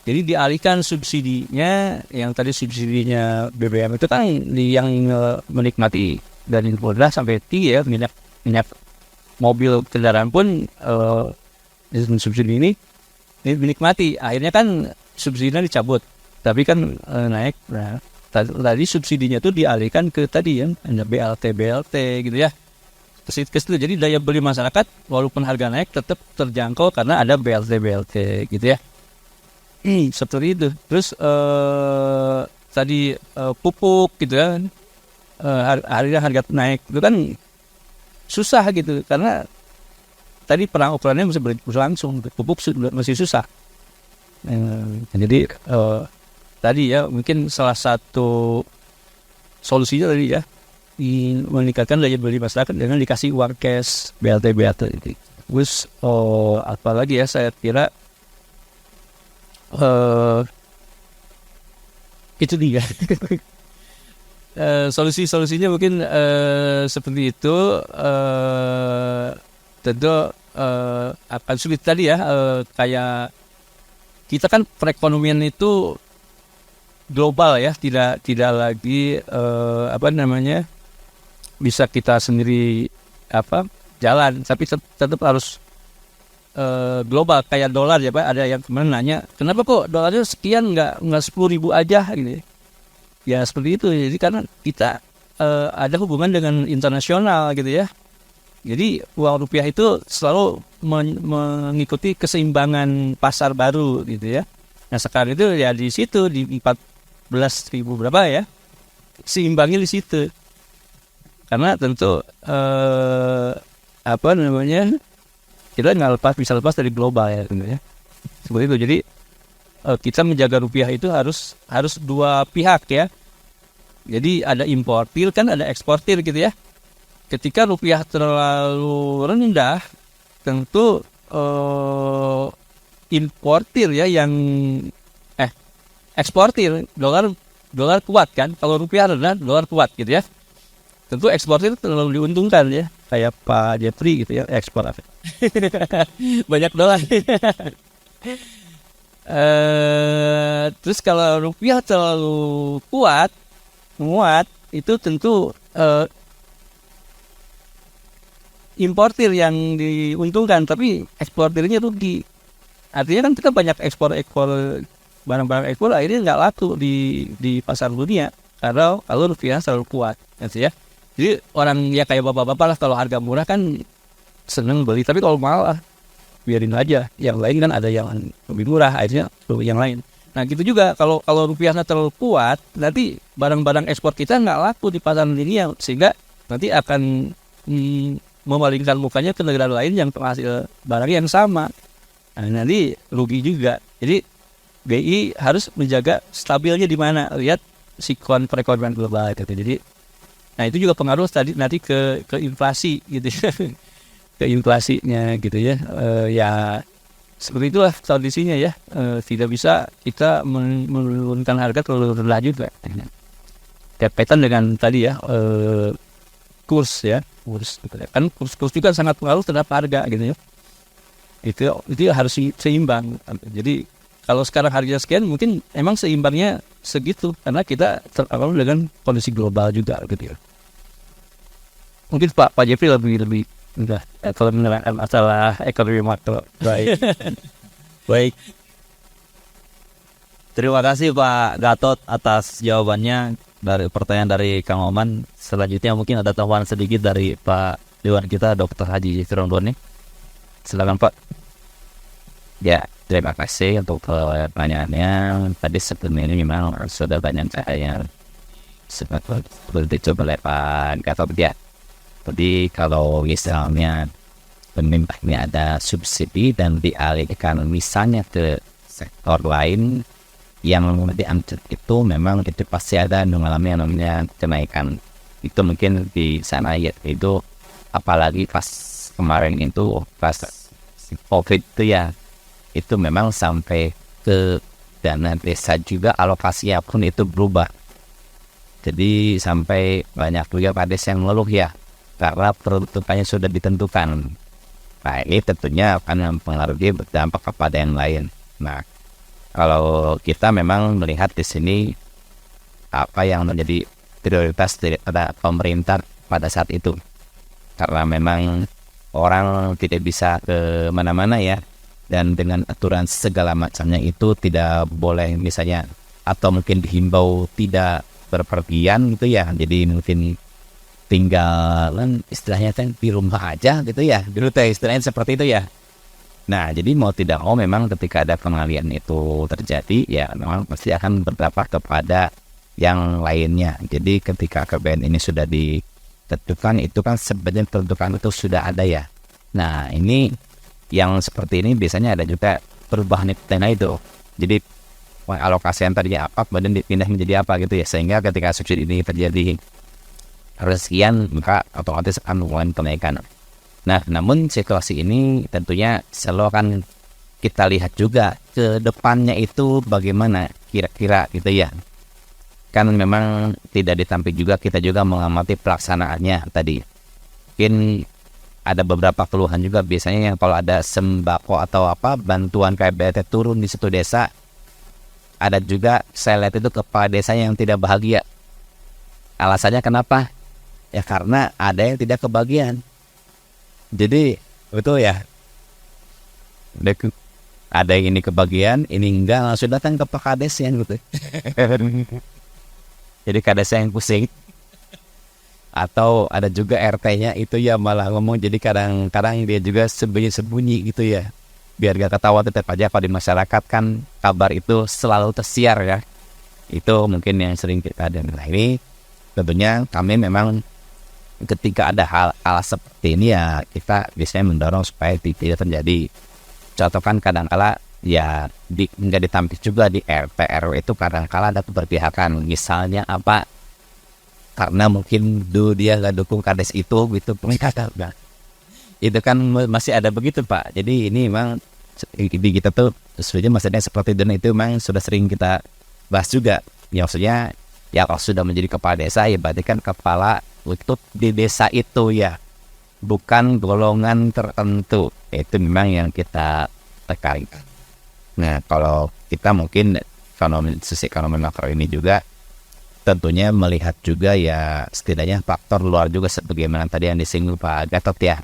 Jadi dialihkan subsidinya, yang tadi subsidinya BBM itu kan yang menikmati dari pemerintah sampai tinggi ya, minyak mobil kendaraan pun subsidi ini dinikmati. Akhirnya kan subsidinya dicabut, tapi kan naik. Nah, tadi subsidinya itu dialihkan ke tadi yang ada BLT gitu ya. Ke situ. Jadi daya beli masyarakat walaupun harga naik tetap terjangkau karena ada BLT gitu ya. Seperti itu. Terus tadi pupuk gitu kan, harga naik itu kan susah gitu karena tadi perang Ukraina masih berlangsung, pupuk masih susah. Jadi tadi ya mungkin salah satu solusinya tadi ya meningkatkan daya beli masyarakat dengan dikasih uang cash BLT itu. Terus apalagi ya saya kira itu dia. Solusinya mungkin seperti itu. Tentu akan sulit tadi ya, kayak kita kan perekonomian itu global ya, tidak lagi bisa kita sendiri jalan, tapi tetap harus global kayak dolar ya Pak. Ada yang kemarin nanya kenapa kok dolarnya sekian nggak 10.000 aja gitu ya, seperti itu. Jadi karena kita ada hubungan dengan internasional gitu ya, jadi uang rupiah itu selalu mengikuti keseimbangan pasar baru gitu ya. Nah sekarang itu ya di situ di 14.000 berapa ya, seimbangnya di situ. Karena tentu kita nggak bisa lepas dari global ya tentunya. Seperti itu. Jadi kita menjaga rupiah itu harus dua pihak ya. Jadi ada importir kan, ada eksportir gitu ya. Ketika rupiah terlalu rendah, tentu importir ya yang eksportir dolar kuat kan. Kalau rupiah rendah, dolar kuat gitu ya. Tentu eksportir terlalu diuntungkan ya. Kayak Pak Jeffrey gitu ya, ekspor banyak dolar. Terus kalau rupiah terlalu menguat, itu tentu importir yang diuntungkan, tapi eksportirnya rugi. Artinya kan kita banyak ekspor barang-barang ekspor akhirnya nggak laku di pasar dunia kalau rupiah terlalu kuat gitu ya. Jadi orang ya kayak bapak-bapak lah, kalau harga murah kan seneng beli, tapi kalau mahal biarin aja. Yang lain kan ada yang lebih murah, akhirnya beli yang lain. Nah gitu juga kalau rupiahnya terlalu kuat, nanti barang-barang ekspor kita nggak laku di pasar dunia, sehingga nanti akan memalingkan mukanya ke negara lain yang penghasil barang yang sama. Nah, nanti rugi juga. Jadi BI harus menjaga stabilnya di mana, lihat sikon perekonomian global gitu. Jadi nah itu juga pengaruh tadi nanti ke inflasi gitu ya. Ke inflasinya gitu ya. Ya seperti itulah kondisinya ya. Tidak bisa kita menurunkan harga terlalu rendah juga. Kaitan dengan tadi ya, kurs ya, kurs kan kurs juga sangat pengaruh terhadap harga gitu ya. Itu harus seimbang. Jadi kalau sekarang harga sekian, mungkin emang seimbangnya segitu karena kita terpengaruh dengan kondisi global juga gitu ya. Mungkin Pak Jeffrey lebih enggak kalau menerangkan masalah ekonomi makro. Baik. Baik. Terima kasih Pak Gatot atas jawabannya dari pertanyaan dari Kang Oman. Selanjutnya mungkin ada tambahan sedikit dari Pak Dewan kita Dr. Haji Jeffrey Rondoni. Silakan Pak. Ya, terima kasih untuk pertanyaannya. Tadi sebenarnya memang sudah banyak saya seperti coba oleh Pak Gatot ya. Jadi kalau misalnya pemerintah ini ada subsidi dan dialihkan misalnya ke sektor lain yang diambil itu memang itu pasti ada mengalami yang namanya kenaikan. Itu mungkin di sana ya itu apalagi pas kemarin itu pas COVID itu ya itu memang sampai ke dana desa juga alokasinya pun itu berubah. Jadi sampai banyak juga Pak Des yang ngeluh ya karena peruntukannya sudah ditentukan. Nah ini tentunya akan mempengaruhi berdampak kepada yang lain. Nah kalau kita memang melihat di sini apa yang menjadi prioritas daripada pemerintah pada saat itu, karena memang orang tidak bisa ke mana-mana ya, dan dengan aturan segala macamnya itu tidak boleh misalnya atau mungkin dihimbau tidak berpergian gitu ya. Jadi mungkin tinggalan istilahnya kan di rumah aja gitu ya. Dulu teh istilahnya seperti itu ya. Nah, jadi mau tidak mau memang ketika ada pengalian itu terjadi ya memang pasti akan berdampak kepada yang lainnya. Jadi ketika KBN ini sudah ditentukan itu kan sebenarnya tentukan itu sudah ada ya. Nah, ini yang seperti ini biasanya ada juga perubahan itu. Jadi alokasi yang tadinya apa kemudian dipindah menjadi apa gitu ya. Sehingga ketika subsidi ini terjadi harus sekian maka otomatis akan mengalami kenaikan. Nah, namun situasi ini tentunya selalu akan kita lihat juga ke depannya itu bagaimana kira-kira gitu ya. Kan memang tidak ditampik juga kita juga mengamati pelaksanaannya tadi. Mungkin ada beberapa keluhan juga biasanya yang kalau ada sembako atau apa bantuan KBT turun di satu desa, ada juga saya lihat itu kepala desa yang tidak bahagia. Alasannya kenapa? Ya karena ada yang tidak kebagian. Jadi betul ya, ada yang ini kebagian, ini enggak, langsung datang ke Pak Kades ya gitu. Jadi Kades yang pusing. Atau ada juga RT-nya itu ya malah ngomong, jadi kadang-kadang dia juga sembunyi-sembunyi gitu ya. Biar gak ketahuan tetap aja kalau di masyarakat kan kabar itu selalu tersiar ya. Itu mungkin yang sering kita dengar. Nah ini tentunya kami memang ketika ada hal seperti ini ya kita biasanya mendorong supaya tidak terjadi. Contohkan kadang-kala ya nggak ditampik juga di RT RW itu kadang-kala ada keberpihakan. Misalnya apa? Karena mungkin dia nggak dukung kades itu gitu. Itu kan masih ada begitu Pak. Jadi ini memang di kita tuh sebenarnya maksudnya seperti itu memang sudah sering kita bahas juga. Ya maksudnya ya kalau sudah menjadi kepala desa ya berarti kan kepala untuk di desa itu ya, bukan golongan tertentu. Itu memang yang kita tekankan. Nah kalau kita mungkin sisi ekonomi makro ini juga tentunya melihat juga ya setidaknya faktor luar juga sebagaimana tadi yang disinggung Pak Gatot ya.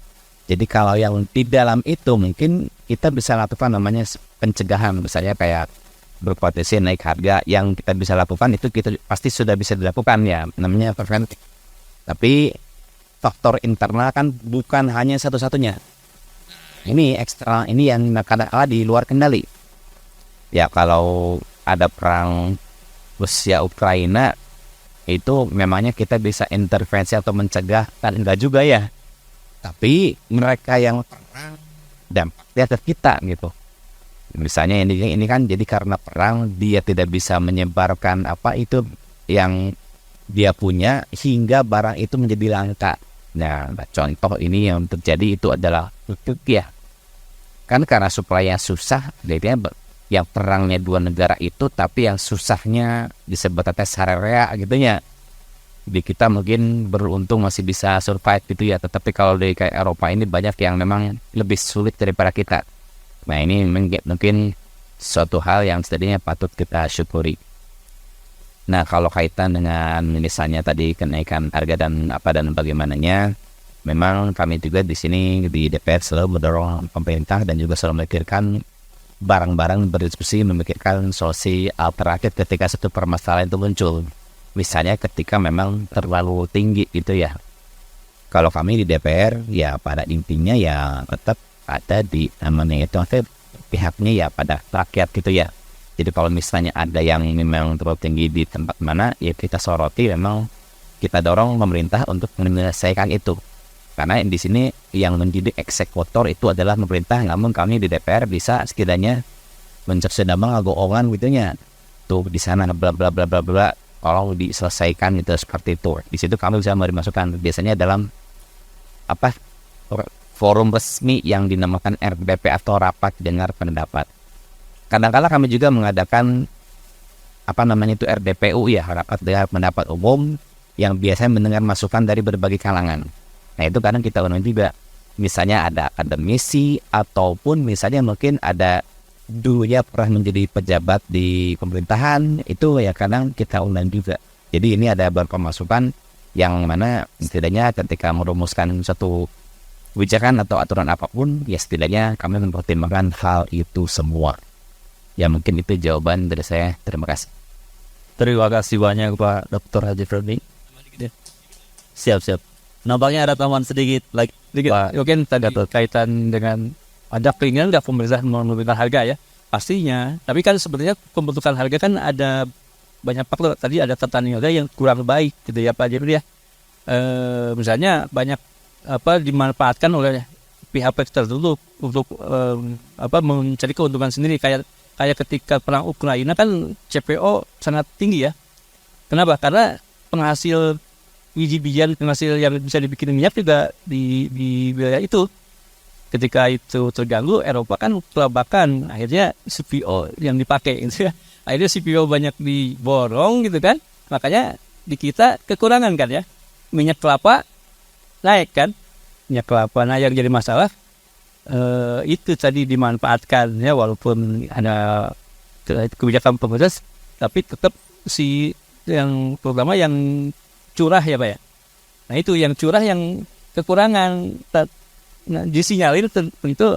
Jadi kalau yang di dalam itu mungkin kita bisa lakukan namanya pencegahan, misalnya kayak berpotensi naik harga yang kita bisa lakukan itu kita pasti sudah bisa dilakukan ya, namanya preventif. Tapi faktor internal kan bukan hanya satu-satunya. Ini eksternal, ini yang kadang-kadang di luar kendali. Ya kalau ada perang Rusia Ukraina itu memangnya kita bisa intervensi atau mencegah kan enggak juga ya. Tapi mereka yang perang dampaknya ke kita gitu. Misalnya ini kan jadi karena perang dia tidak bisa menyebarkan apa itu yang dia punya hingga barang itu menjadi langka. Nah contoh ini yang terjadi itu adalah Turki ya. Kan karena suplainya susah, jadinya yang perangnya dua negara itu, tapi yang susahnya disebut tes area gitu ya. Di kita mungkin beruntung masih bisa survive gitu ya, tetapi kalau di kayak Eropa ini banyak yang memang lebih sulit daripada kita. Nah ini mungkin suatu hal yang setidaknya patut kita syukuri. Nah kalau kaitan dengan misalnya tadi kenaikan harga dan bagaimananya, memang kami juga di sini di DPR selalu mendorong pemerintah dan juga selalu memikirkan barang-barang, berdiskusi, memikirkan solusi alternatif ketika satu permasalahan itu muncul. Misalnya ketika memang terlalu tinggi gitu ya. Kalau kami di DPR ya pada intinya ya tetap ada di namanya itu pihaknya ya pada rakyat gitu ya. Jadi kalau misalnya ada yang memang terlalu tinggi di tempat mana, ya kita soroti, memang kita dorong pemerintah untuk menyelesaikan itu. Karena di sini yang menjadi eksekutor itu adalah pemerintah, namun kami di DPR bisa setidaknya mencersedamang agak-ogan gitu nya. Tuh di sana bla bla bla bla bla, tolong diselesaikan gitu seperti itu. Di situ kami bisa memberi masukan. Biasanya dalam forum resmi yang dinamakan RDP atau rapat dengar pendapat. Kadang-kala kami juga mengadakan itu RDPU ya, rapat dengar pendapat umum, yang biasanya mendengar masukan dari berbagai kalangan. Nah itu kadang kita undang juga, misalnya ada akademisi ataupun misalnya mungkin ada dulunya pernah menjadi pejabat di pemerintahan, itu ya kadang kita undang juga. Jadi ini ada beberapa masukan yang mana setidaknya ketika merumuskan satu kebijakan atau aturan apapun, ya setidaknya kami mempertimbangkan hal itu semua. Ya mungkin itu jawaban dari saya. Terima kasih. Terima kasih banyak Pak Dr. Haji Freddy. Siap. Nampaknya ada tambahan sedikit lagi. Pak, mungkin tadi kaitan dengan ada keinginan nggak pemerintah menurunkan harga ya? Pastinya. Tapi kan sebenarnya pembentukan harga kan ada banyak faktor. Tadi ada tatanan harga yang kurang baik gitu ya Pak Jibril ya. Misalnya banyak dimanfaatkan oleh pihak tertentu untuk mencari keuntungan sendiri, kayak ketika perang Ukraina kan CPO sangat tinggi ya. Kenapa? Karena penghasil biji-bijian, penghasil yang bisa dibikin minyak juga di wilayah itu. Ketika itu terganggu, Eropa kan kelabakan, akhirnya CPO yang dipakai gitu ya. Akhirnya CPO banyak diborong gitu kan. Makanya di kita kekurangan kan ya. Minyak kelapa naik kan, minyak kelapa. Nah yang jadi masalah itu tadi dimanfaatkan ya, walaupun ada kebijakan pemerintah, tapi tetap yang terutama yang curah ya Pak ya. Nah itu yang curah yang kekurangan. Disinyalir itu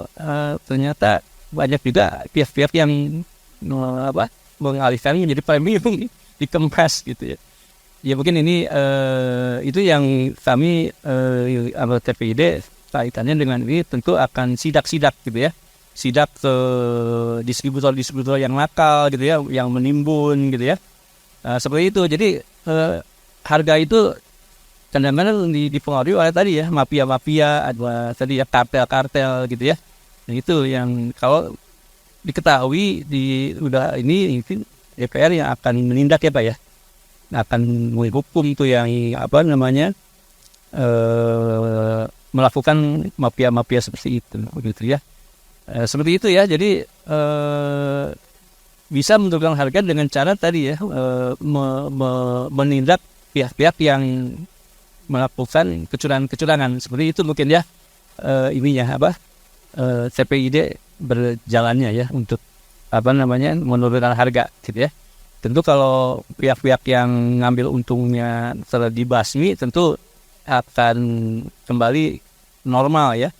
ternyata banyak juga pihak-pihak yang mengalihkan menjadi premium, dikempes gitu ya. Ya mungkin ini itu yang kami anggota TPID kaitannya dengan ini tentu akan sidak gitu ya, sidak ke distributor yang nakal gitu ya, yang menimbun gitu ya, seperti itu. Jadi harga itu kadang-kadang dipengaruhi oleh tadi ya mafia, ada tadi ya kartel gitu ya. Nah itu yang kalau diketahui udah ini DPR yang akan menindak ya Pak ya, akan menghukum itu yang melakukan mafia seperti itu begitu ya. Seperti itu ya. Jadi bisa menurunkan harga dengan cara tadi ya menindak pihak-pihak yang melakukan kecurangan seperti itu mungkin ya. CPID berjalannya ya untuk menurunkan harga gitu ya. Tentu kalau pihak-pihak yang ngambil untungnya setelah dibasmi tentu akan kembali normal ya.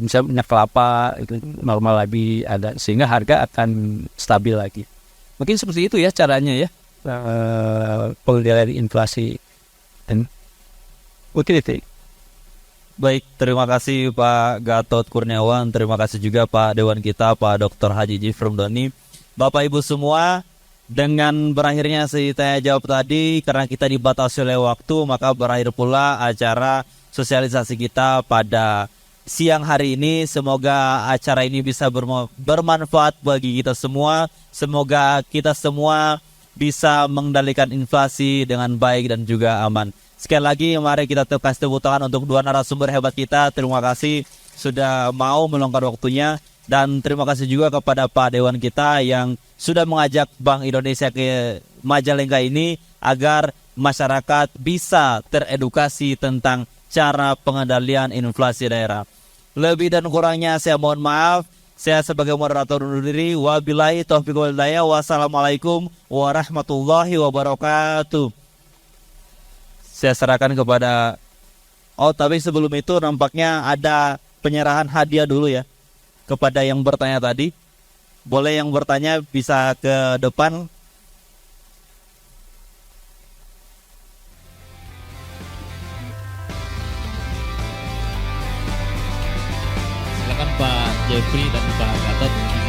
Misalnya minyak kelapa itu normal lagi ada, sehingga harga akan stabil lagi. Mungkin seperti itu ya caranya ya, pengendalian inflasi. Dan Baik, terima kasih Pak Gatot Kurniawan, terima kasih juga Pak Dewan kita, Pak Dr. Haji Jifrum Doni. Bapak Ibu semua, dengan berakhirnya sesi tanya jawab tadi, karena kita dibatasi oleh waktu, maka berakhir pula acara sosialisasi kita pada siang hari ini. Semoga acara ini bisa bermanfaat bagi kita semua. Semoga kita semua bisa mengendalikan inflasi dengan baik dan juga aman. Sekali lagi mari kita kasih tepuk tangan untuk dua narasumber hebat kita. Terima kasih sudah mau meluangkan waktunya. Dan terima kasih juga kepada Pak Dewan kita yang sudah mengajak Bank Indonesia ke Majalengka ini agar masyarakat bisa teredukasi tentang cara pengendalian inflasi daerah. Lebih dan kurangnya saya mohon maaf. Saya sebagai moderator undur diri. Wabillahi taufiq wal hidayah. Wassalamualaikum warahmatullahi wabarakatuh. Saya serahkan kepada... Oh, tapi sebelum itu nampaknya ada penyerahan hadiah dulu ya kepada yang bertanya tadi. Boleh yang bertanya bisa ke depan. Silakan Pak Jeffrey dan Pak Gatot